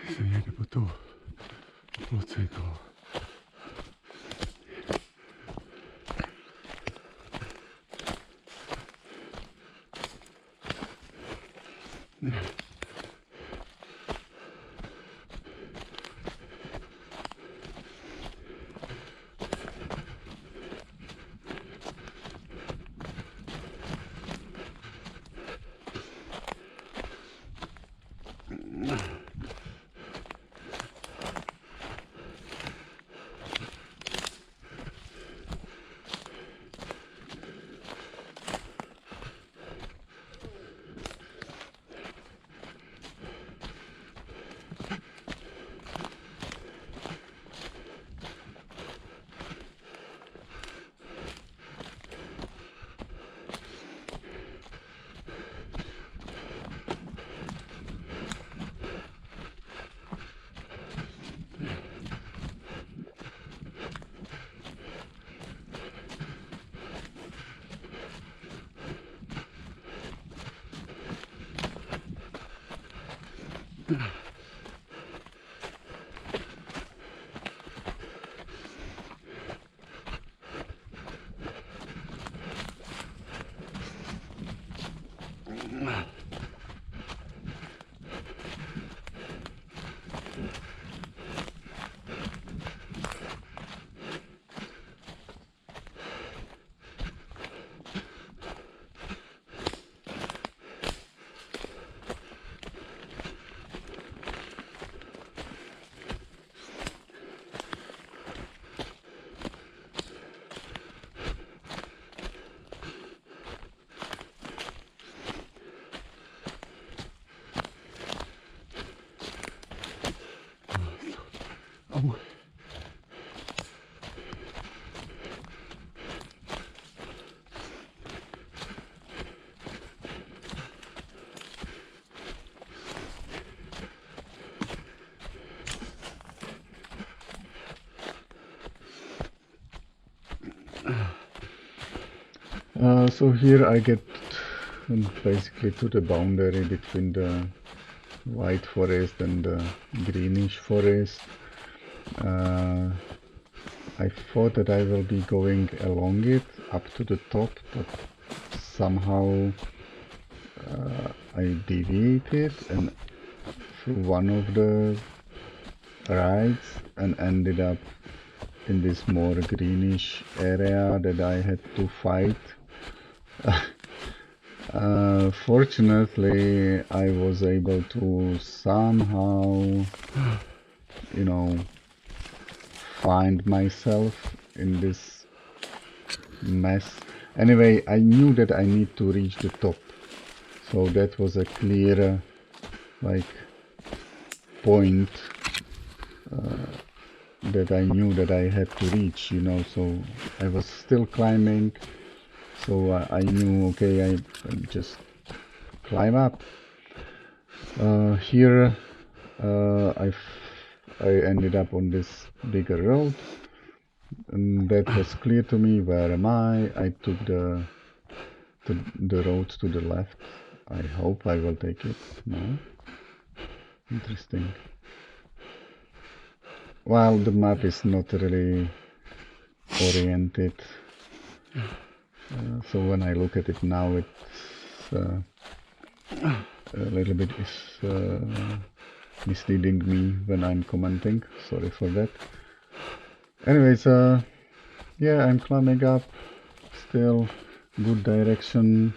se jede po tou ploce toho. Au. So here I get basically to the boundary between the white forest and the greenish forest. I thought that I will be going along it up to the top, but somehow I deviated and through one of the rides and ended up in this more greenish area that I had to fight. Fortunately, I was able to somehow, find myself in this mess. Anyway, I knew that I need to reach the top, so that was a clear, point that I knew that I had to reach, so I was still climbing, so I knew, okay, I just climb up. Here I ended up on this bigger road, and that was clear to me. Where am I? I took the road to the left. I hope I will take it. No? Interesting. Well, the map is not really oriented, so when I look at it now, it's a little bit misleading me when I'm commenting. Sorry for that. Anyways, yeah, I'm climbing up. Still good direction.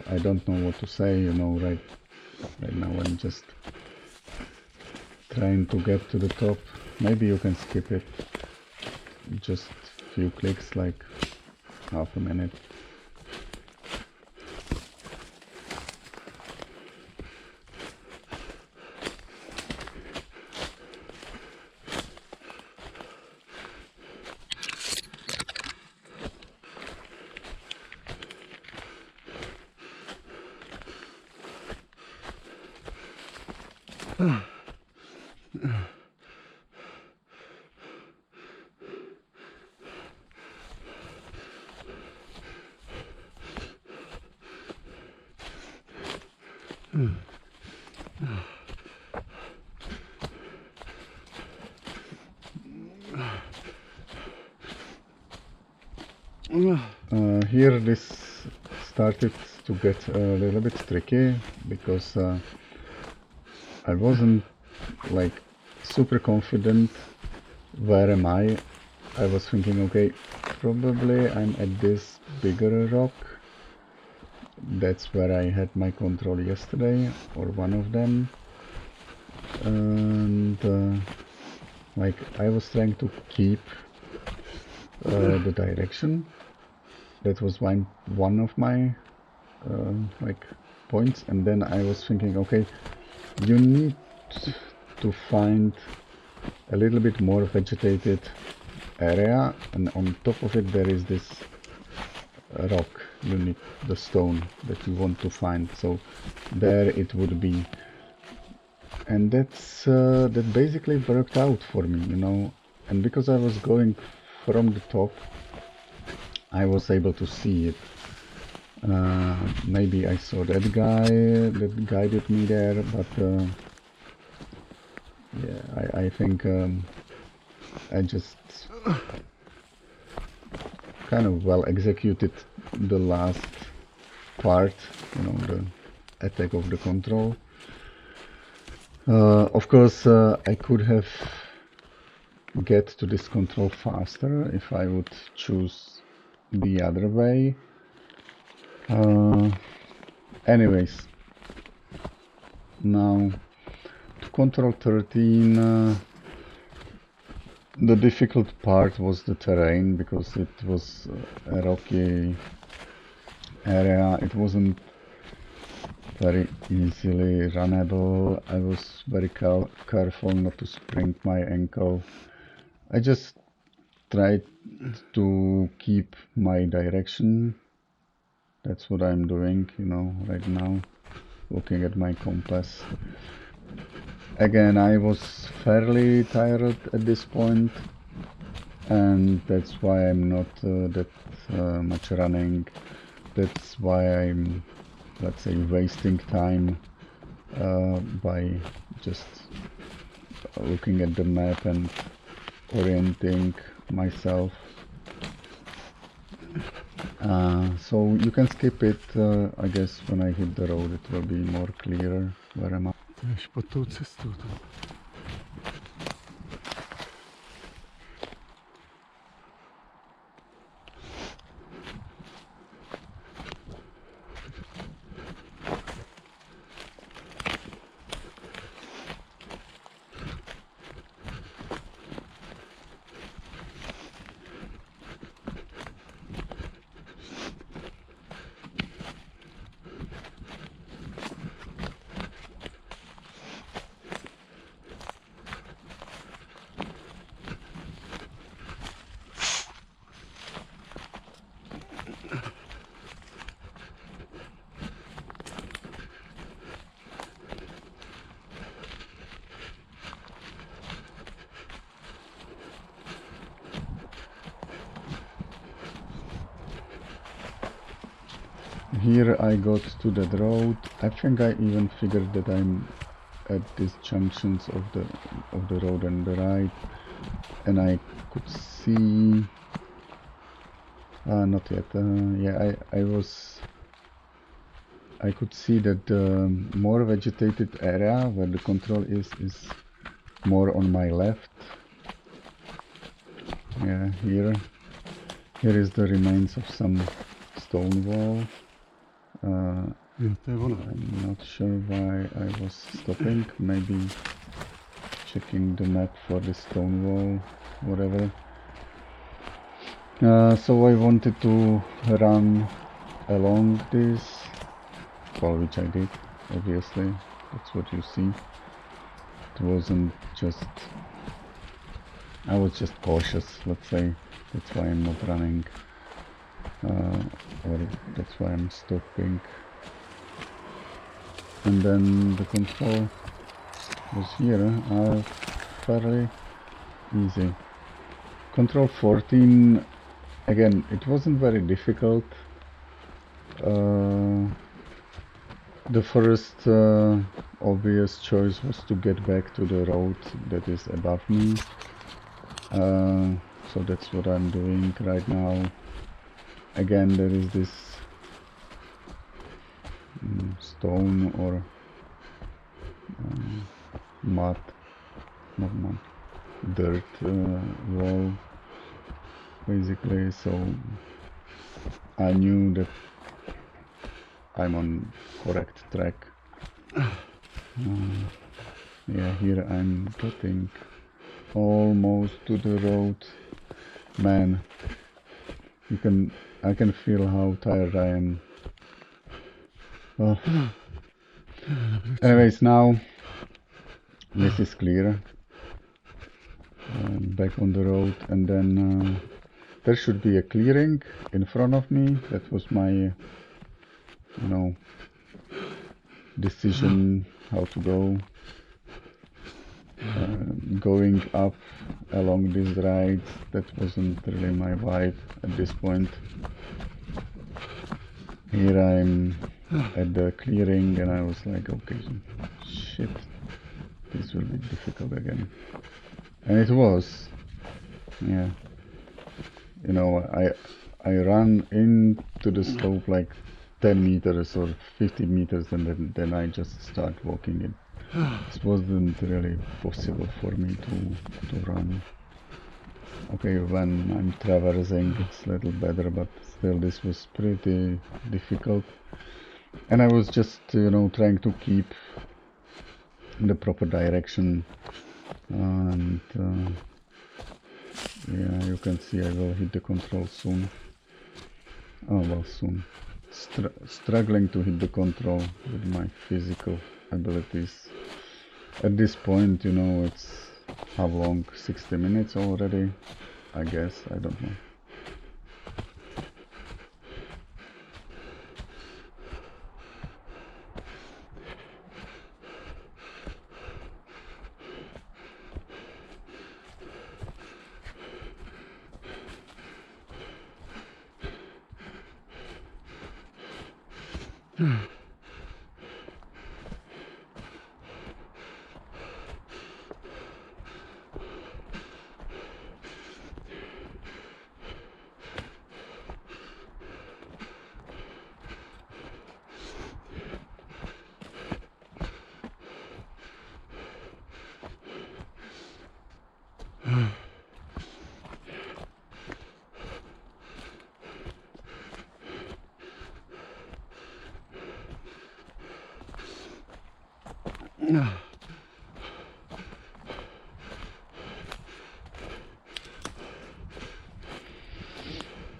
I don't know what to say, right now I'm just trying to get to the top. Maybe you can skip it. Just a few clicks, like half a minute. Here this started to get a little bit tricky because I wasn't like super confident. Where am I? I was thinking, okay, probably I'm at this bigger rock. That's where I had my control yesterday, or one of them. And like I was trying to keep the direction. That was one of my like points. And then I was thinking, okay, you need to find a little bit more vegetated area, and on top of it there is this rock. You need the stone that you want to find, so there it would be. And that basically worked out for me, you know. And because I was going from the top, I was able to see it. Maybe I saw that guy that guided me there, but yeah, I think I just kind of well executed the last part, you know, the attack of the control. Of course, I could have get to this control faster if I would choose the other way. Anyways, now to control 13, the difficult part was the terrain, because it was a rocky area. It wasn't very easily runnable. I was very careful not to sprain my ankle. I just tried to keep my direction. That's what I'm doing, you know, right now, looking at my compass. Again, I was fairly tired at this point, and that's why I'm not that much running. That's why I'm, let's say, wasting time by just looking at the map and orienting myself. So you can skip it. I guess when I hit the road it will be more clearer where am I. To je pod tou cestou tam. Here I got to that road. I think I even figured that I'm at these junctions of the road and the right, and I could see not yet. Yeah, I could see that the more vegetated area where the control is more on my left. Yeah, here is the remains of some stone wall. I'm not sure why I was stopping. Maybe checking the map for the stone wall, whatever. So I wanted to run along this, well, which I did, obviously. That's what you see. It wasn't just... I was just cautious, let's say. That's why I'm not running. Or that's why I'm stopping. And then the control was here, fairly easy. Control 14, again, it wasn't very difficult. The first obvious choice was to get back to the road that is above me. So that's what I'm doing right now. Again, there is this stone or mud, not mud, dirt wall, basically. So I knew that I'm on correct track. Yeah, here I'm getting almost to the road. Man, I can feel how tired I am. Oh. Anyways, now this is clear. Back on the road, and then there should be a clearing in front of me. That was my, decision how to go. Going up along this ride, that wasn't really my vibe at this point. Here I'm at the clearing and I was like, okay, shit, this will be difficult again. And it was. Yeah. I ran into the slope like 10 meters or 50 meters and then I just start walking it. This wasn't really possible for me to run. Okay, when I'm traversing it's a little better, but still this was pretty difficult. And I was just, trying to keep the proper direction. And yeah, you can see I will hit the control soon. Oh, well, soon. Struggling to hit the control with my physical abilities. At this point, it's how long? 60 minutes already? I guess, I don't know.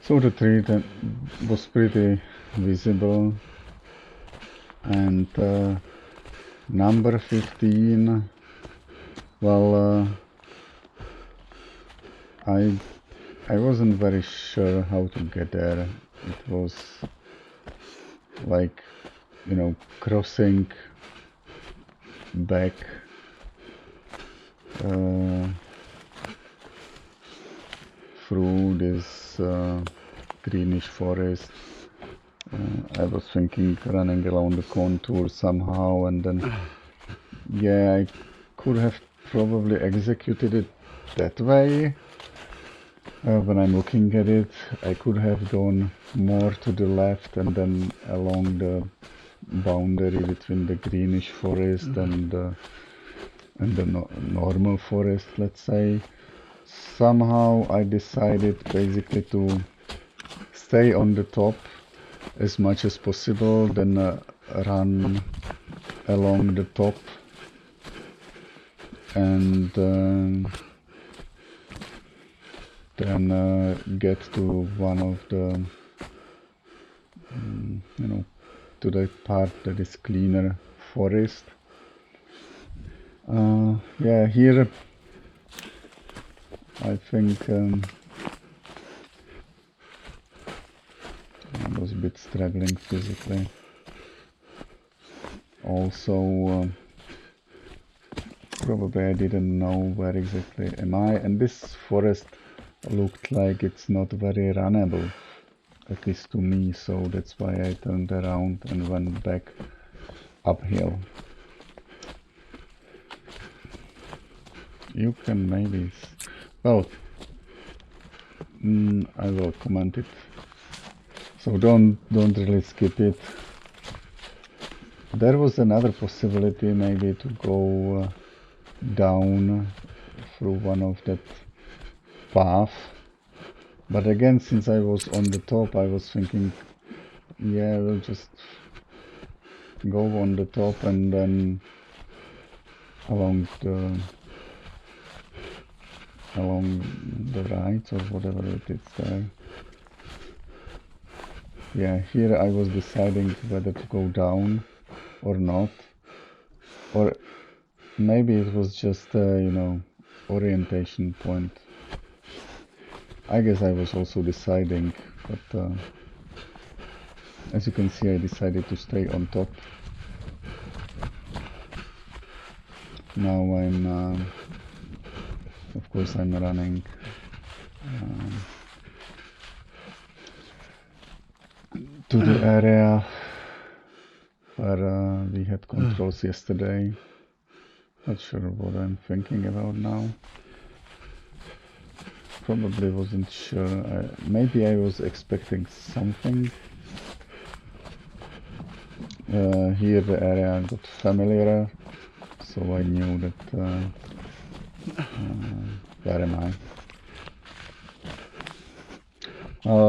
So the tree that was pretty visible, and number 15, well, I wasn't very sure how to get there. It was like, crossing back through this greenish forest. I was thinking running along the contour somehow, and then yeah, I could have probably executed it that way. When I'm looking at it, I could have gone more to the left and then along the boundary between the greenish forest and the normal forest, let's say. Somehow I decided basically to stay on the top as much as possible, then run along the top and then get to one of the to the part that is cleaner forest. Yeah, here I think I was a bit struggling physically. Also, probably I didn't know where exactly am I, and this forest looked like it's not very runnable, at least to me, so that's why I turned around and went back uphill. You can maybe, well, I will comment it. So don't really skip it. There was another possibility maybe to go down through one of that path, but again, since I was on the top, I was thinking, yeah, we'll just go on the top and then along the right or whatever it is there. Yeah, here I was deciding whether to go down or not, or maybe it was just you know, orientation point. I guess I was also deciding, but as you can see, I decided to stay on top. Now I'm of course I'm running to the area where we had controls yesterday. Not sure what I'm thinking about now. Probably wasn't sure. Maybe I was expecting something. Here the area got familiar, so I knew that where am I?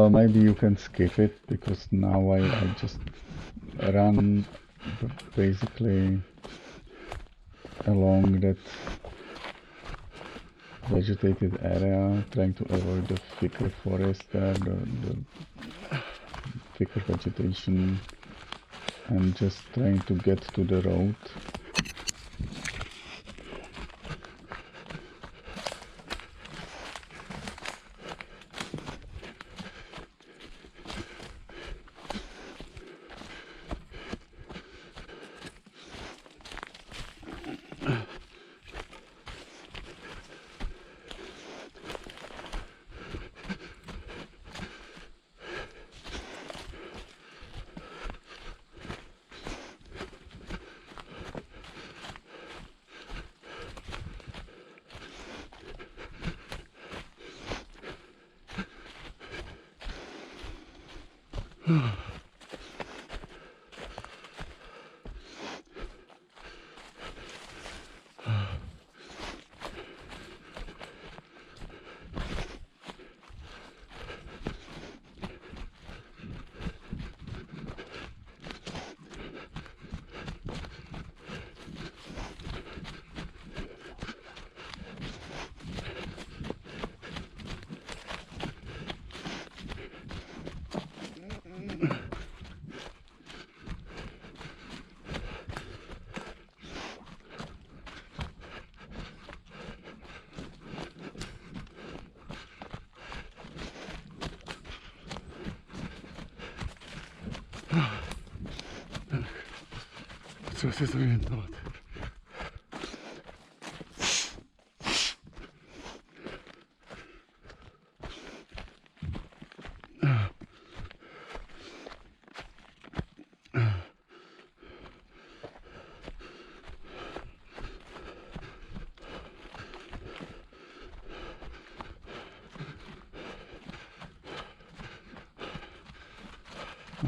Maybe you can skip it, because now I just run basically along that vegetated area, trying to avoid the thicker forest there, the thicker vegetation, and just trying to get to the road. Potřeba se zorientovat.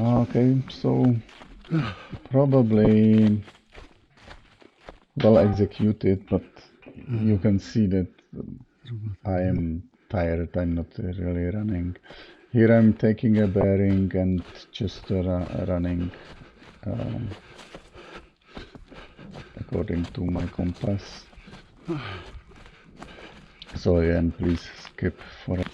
Okay, so probably well executed, but you can see that I am tired. I'm not really running. Here I'm taking a bearing and just running according to my compass. So again, please skip for it.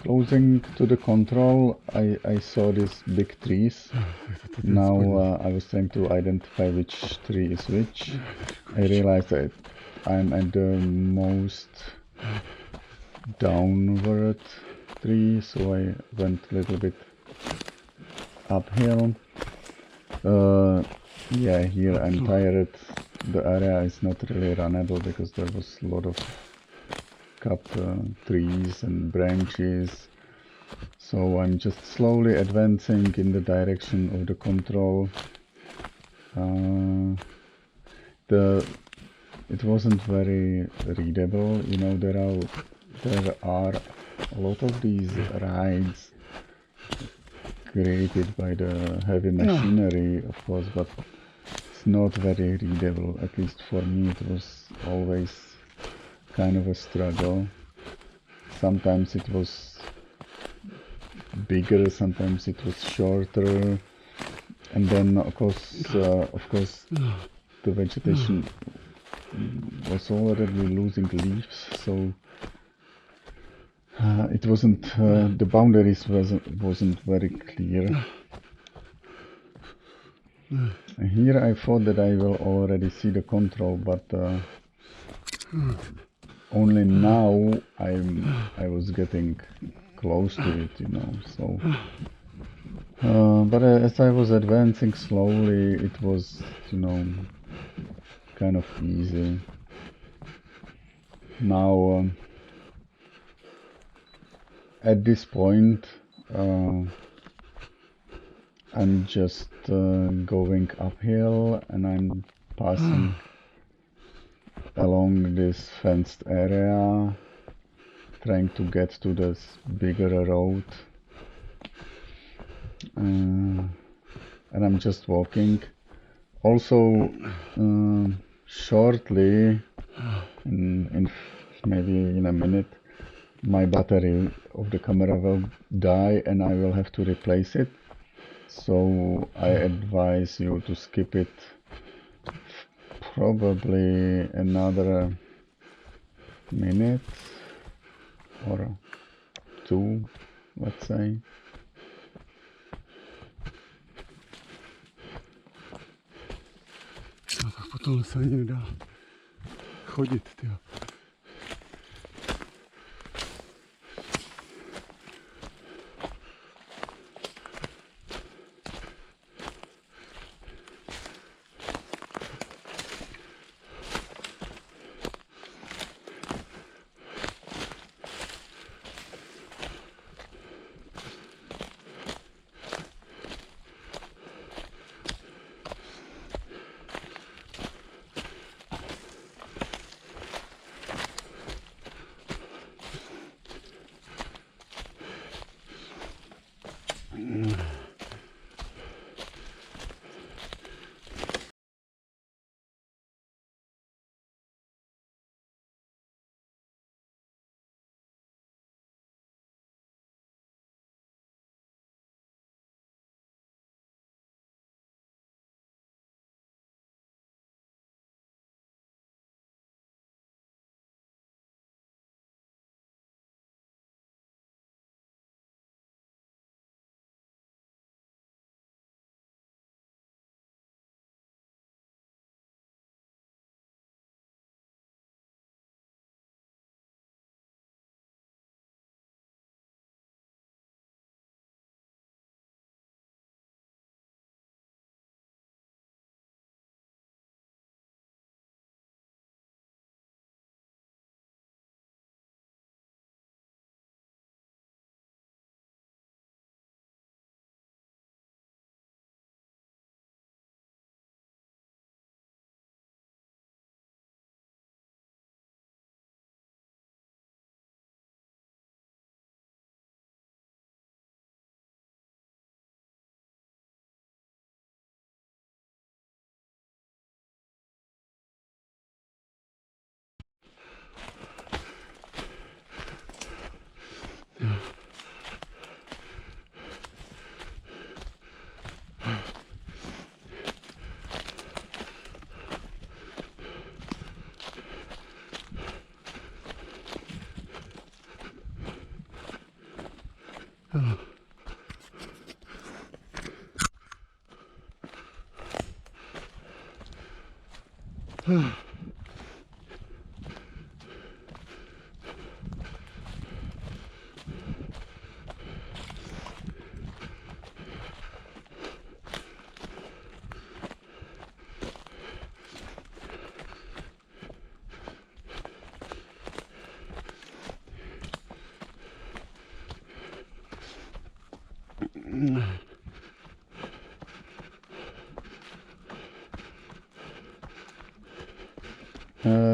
closing to the control, I saw these big trees. Now I was trying to identify which tree is which. I realized that I'm at the most downward tree, so I went a little bit uphill. Yeah, here I'm tired. The area is not really runnable because there was a lot of cut trees and branches. So I'm just slowly advancing in the direction of the control. It wasn't very readable, you know. There are a lot of these rides created by the heavy machinery, of course, but it's not very readable. At least for me, it was always kind of a struggle. Sometimes it was bigger, sometimes it was shorter, and then of course the vegetation was already losing leaves, so it wasn't the boundaries wasn't very clear. Here I thought that I will already see the control, but only now I was getting close to it, you know. So but as I was advancing slowly, it was, you know, kind of easy. Now at this point I'm just going uphill, and I'm passing along this fenced area, trying to get to this bigger road, and I'm just walking. Also, shortly, maybe in a minute, my battery of the camera will die and I will have to replace it. So I advise you to skip it probably another minute or two, let's say. No tak potom se ani nedá chodit, tyjo.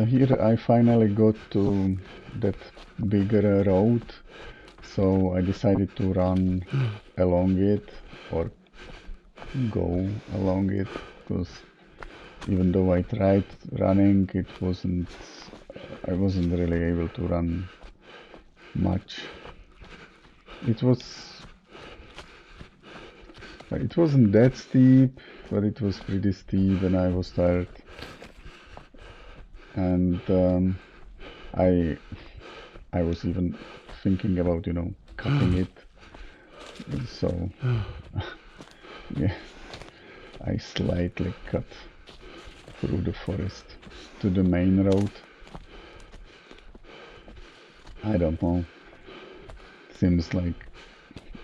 Here I finally got to that bigger road, so I decided to run along it or go along it, because even though I tried running, I wasn't really able to run much. It wasn't that steep, but it was pretty steep and I was tired. And I was even thinking about, cutting it. So yeah, I slightly cut through the forest to the main road. I don't know. Seems like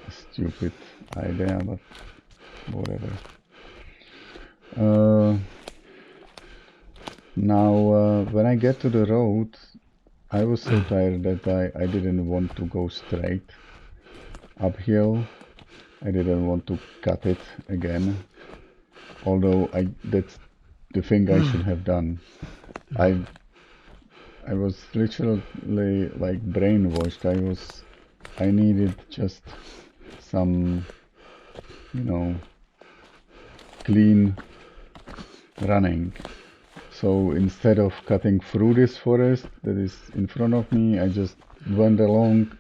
a stupid idea, but whatever. Now, when I get to the road, I was so tired that I didn't want to go straight uphill. I didn't want to cut it again. Although that's the thing I should have done. I was literally like brainwashed. I needed just some, clean running. So instead of cutting through this forest that is in front of me, I just went around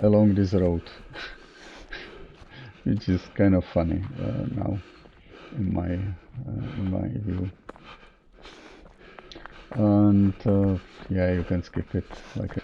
along this road, which is kind of funny now in my view. And yeah, you can skip it like.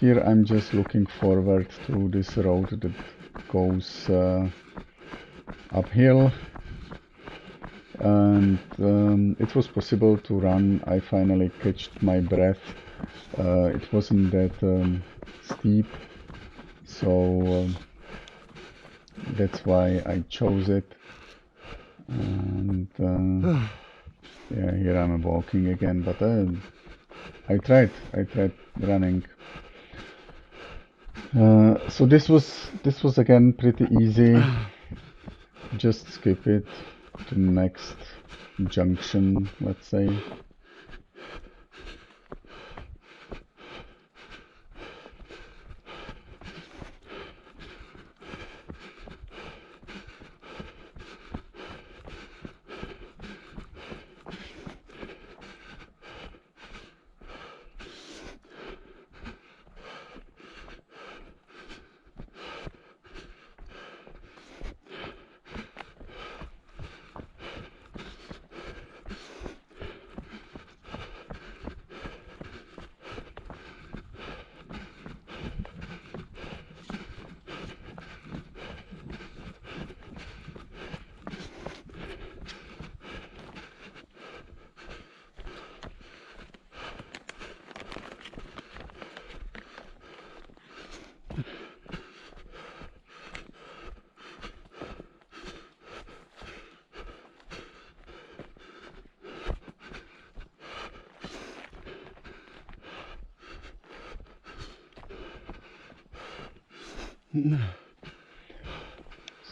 Here I'm just looking forward to this road that goes uphill, and it was possible to run. I finally catched my breath. It wasn't that steep, so that's why I chose it. And yeah, here I'm walking again, but I tried running. So this was again pretty easy. Just skip it to the next junction, let's say.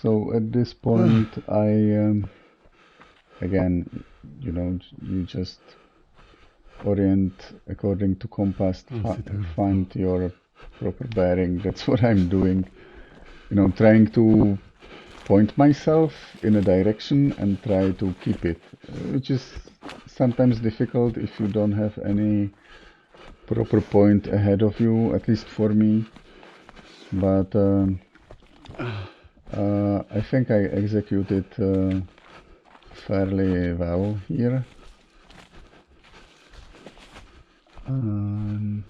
So at this point, again, you just orient according to compass, find your proper bearing. That's what I'm doing. Trying to point myself in a direction and try to keep it, which is sometimes difficult if you don't have any proper point ahead of you, at least for me. But I think I executed fairly well here. And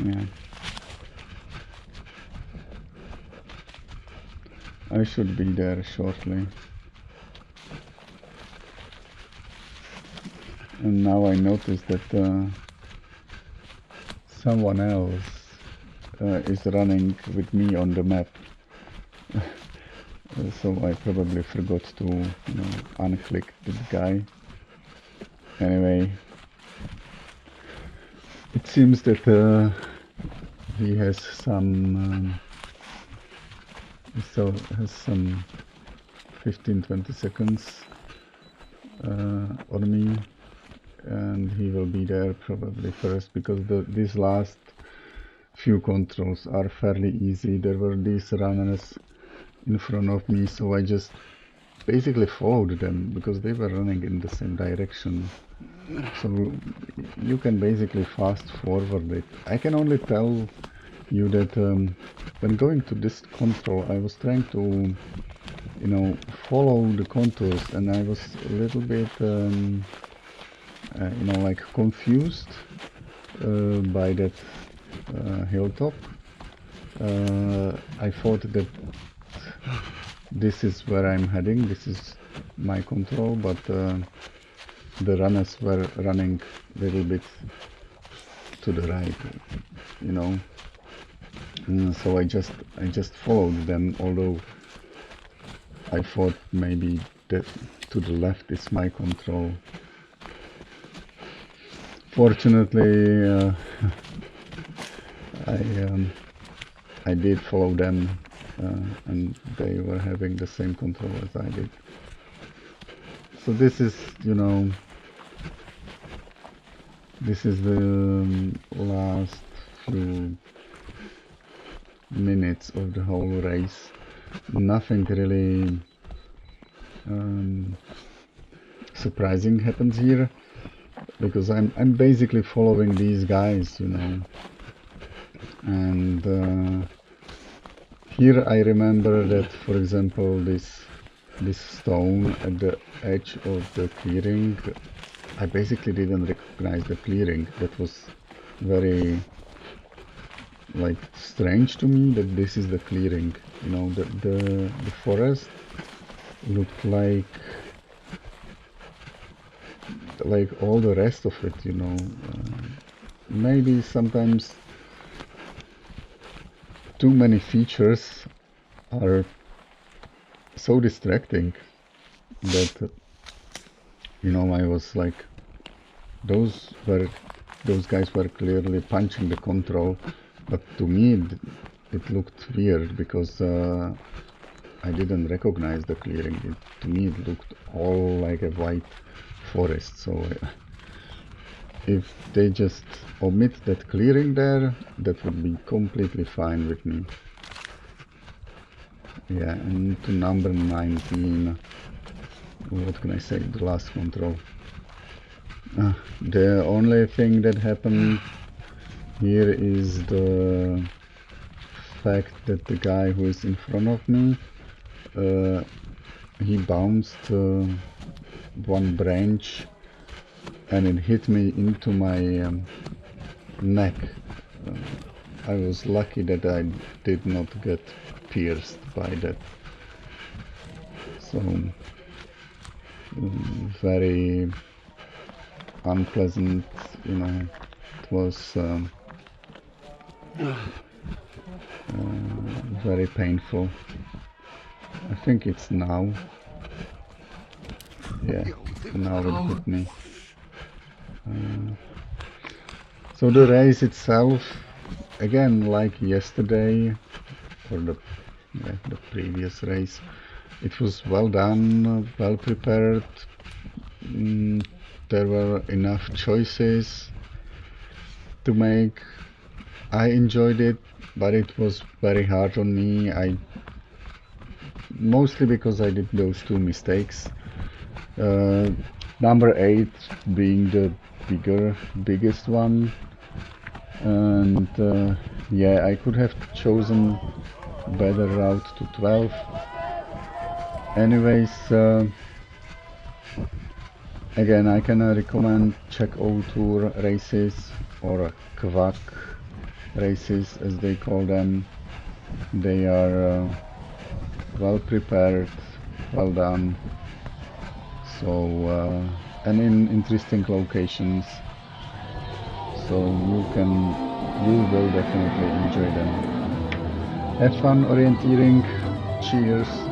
yeah, I should be there shortly. And now I notice that someone else is running with me on the map. So I probably forgot to unclick this guy. Anyway, it seems that he has some still has some 15-20 seconds on me, and he will be there probably first, because these last few controls are fairly easy. There were these runners in front of me, so I just basically followed them because they were running in the same direction. So you can basically fast forward it. I can only tell you that when going to this control, I was trying to follow the contours, and I was a little bit like confused by that hilltop. I thought that this is where I'm heading, this is my control, but the runners were running a little bit to the right, so I just followed them, although I thought maybe that to the left is my control. Fortunately, I did follow them, and they were having the same control as I did. So this is, this is the last few minutes of the whole race. Nothing really surprising happens here, because I'm basically following these guys, and here I remember that, for example, this stone at the edge of the clearing, I basically didn't recognize the clearing. That was very strange to me, that this is the clearing. The forest looked like all the rest of it, maybe sometimes too many features are so distracting that I was like, those guys were clearly punching the control, but to me it looked weird because I didn't recognize the clearing. To me it looked all like a white forest. So if they just omit that clearing there, that would be completely fine with me. Yeah, and to number 19, what can I say, the last control. The only thing that happened here is the fact that the guy who is in front of me, he bounced one branch and it hit me into my neck. I was lucky that I did not get pierced by that. So very unpleasant, it was very painful. I think it's now. Yeah, now it hit me. So the race itself, again, like yesterday, or the previous race, it was well done, well prepared. There were enough choices to make. I enjoyed it, but it was very hard on me. Mostly because I did those two mistakes. Number 8 being the biggest one, and yeah, I could have chosen better route to 12. Anyways, again, I can recommend Czech O-Tour races, or Kwak races as they call them. They are well prepared, well done, so and in interesting locations, so you will definitely enjoy them. Have fun orienteering. Cheers.